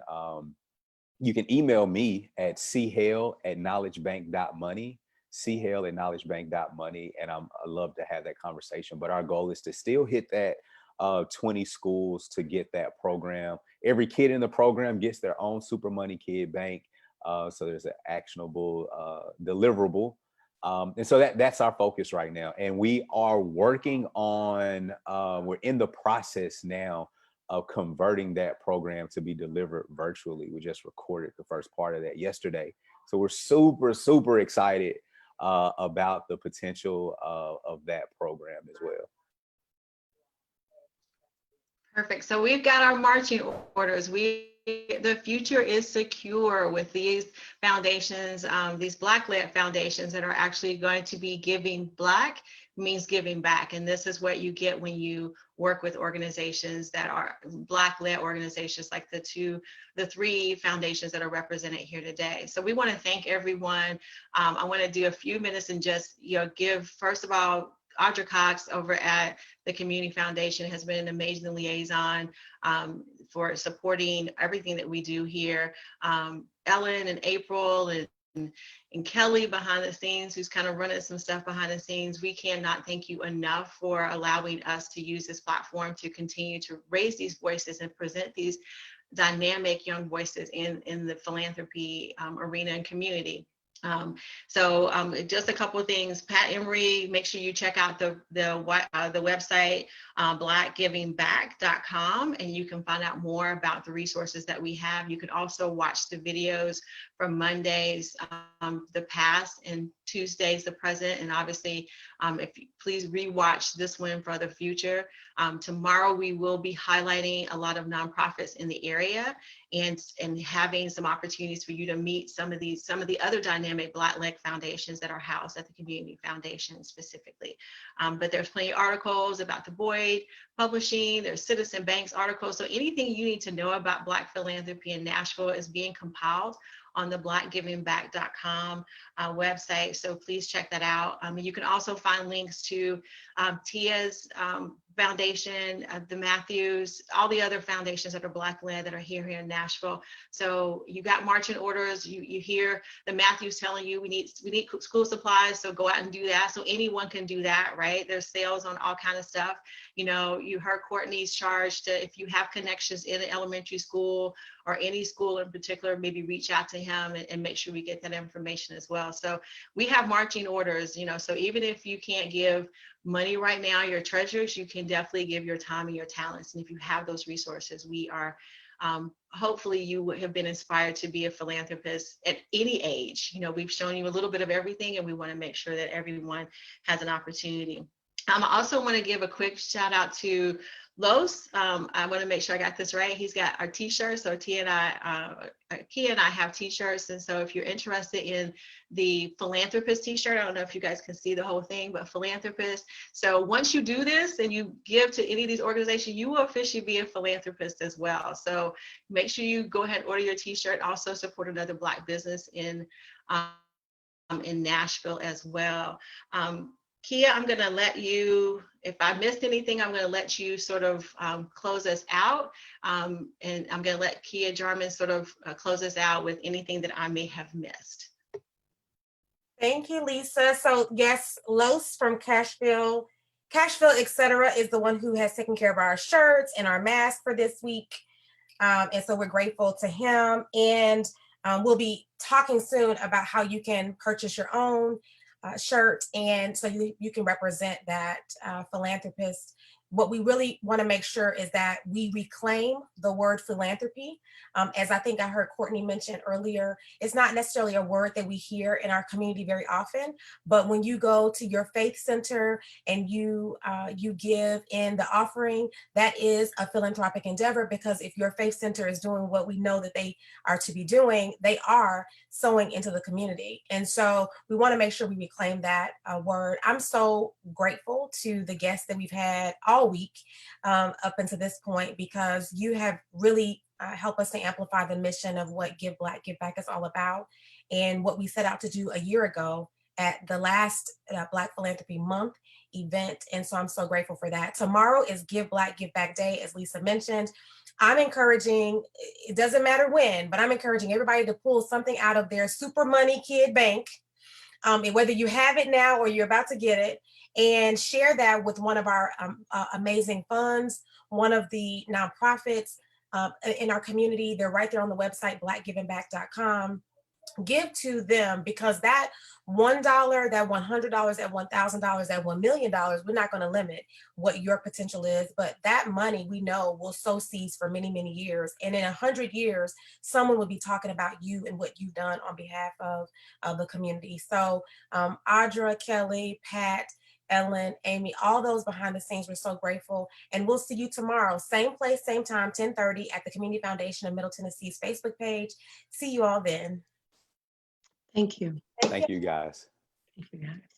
email me at chale@knowledgebank.money, chale@knowledgebank.money, and I love to have that conversation. But our goal is to still hit that 20 schools to get that program. Every kid in the program gets their own Super Money Kid Bank. So there's an actionable deliverable. And so that's our focus right now. And we are working on, we're in the process now of converting that program to be delivered virtually. We just recorded the first part of that yesterday. So we're super, super excited about the potential of that program as well. Perfect. So we've got our marching orders. The future is secure with these foundations, these Black-led foundations that are actually going to be giving Black means giving back. And this is what you get when you work with organizations that are Black-led organizations like the three foundations that are represented here today. So we want to thank everyone. I want to do a few minutes and just give, first of all, Audra Cox over at the Community Foundation has been an amazing liaison for supporting everything that we do here. Ellen and April and Kelly behind the scenes, who's kind of running some stuff behind the scenes. We cannot thank you enough for allowing us to use this platform to continue to raise these voices and present these dynamic young voices in the philanthropy arena and community. So just a couple of things. Pat Emery, make sure you check out the website, blackgivingback.com, and you can find out more about the resources that we have. You can also watch the videos from Mondays, the past, and Tuesdays, the present, and obviously, if you please rewatch this one for the future. Tomorrow we will be highlighting a lot of nonprofits in the area and having some opportunities for you to meet some of the other dynamic Black-led foundations that are housed at the Community Foundation specifically. But there's plenty of articles about the Boyd Publishing, there's Citizen Bank's articles. So anything you need to know about Black philanthropy in Nashville is being compiled on the blackgivingback.com website. So please check that out. You can also find links to Tia's foundation, the Matthews, all the other foundations that are Black-led that are here in Nashville. So you got marching orders. You hear the Matthews telling you we need school supplies, so go out and do that. So anyone can do that, right? There's sales on all kind of stuff. You heard Courtney's charge to, if you have connections in an elementary school or any school in particular, maybe reach out to him and make sure we get that information as well. So we have marching orders, so even if you can't give money right now, your treasures, you can definitely give your time and your talents. And if you have those resources, we are, hopefully you would have been inspired to be a philanthropist at any age. We've shown you a little bit of everything, and we want to make sure that everyone has an opportunity. I also want to give a quick shout out to Los. I want to make sure I got this right. He's got our t-shirts. So Kia and I have t-shirts. And so if you're interested in the philanthropist t-shirt, I don't know if you guys can see the whole thing, but philanthropist. So once you do this and you give to any of these organizations, you will officially be a philanthropist as well. So make sure you go ahead and order your t-shirt. Also support another Black business in Nashville as well. Kia, I'm going to let you, if I missed anything, I'm going to let you sort of close us out. And I'm going to let Kia Jarman sort of close us out with anything that I may have missed. Thank you, Lisa. So yes, Los from Cashville, etc., is the one who has taken care of our shirts and our masks for this week. And so we're grateful to him. And we'll be talking soon about how you can purchase your own shirt, and so you can represent that philanthropist. What we really want to make sure is that we reclaim the word philanthropy. As I think I heard Courtney mention earlier, it's not necessarily a word that we hear in our community very often, but when you go to your faith center and you give in the offering, that is a philanthropic endeavor, because if your faith center is doing what we know that they are to be doing, they are sowing into the community. And so we want to make sure we reclaim that word. I'm so grateful to the guests that we've had all week up until this point, because you have really helped us to amplify the mission of what Give Black, Give Back is all about, and what we set out to do a year ago at the last Black Philanthropy Month event. And so I'm so grateful for that. Tomorrow is Give Black, Give Back Day, as Lisa mentioned. I'm encouraging, it doesn't matter when, but I'm encouraging everybody to pull something out of their Super Money Kid Bank, and whether you have it now or you're about to get it, and share that with one of our amazing funds. one of the nonprofits in our community. They're right there on the website, blackgivingback.com. Give to them, because that $1, that $100, that $1,000, that $1 million, we're not going to limit what your potential is, but that money we know will sow seeds for many, many years. And in 100 years, someone will be talking about you and what you've done on behalf of the community. So Audra, Kelly, Pat, Ellen, Amy, all those behind the scenes, we're so grateful. And we'll see you tomorrow, same place, same time, 10:30 at the Community Foundation of Middle Tennessee's Facebook page. See you all then. Thank you. Thank you, guys. Thank you, guys.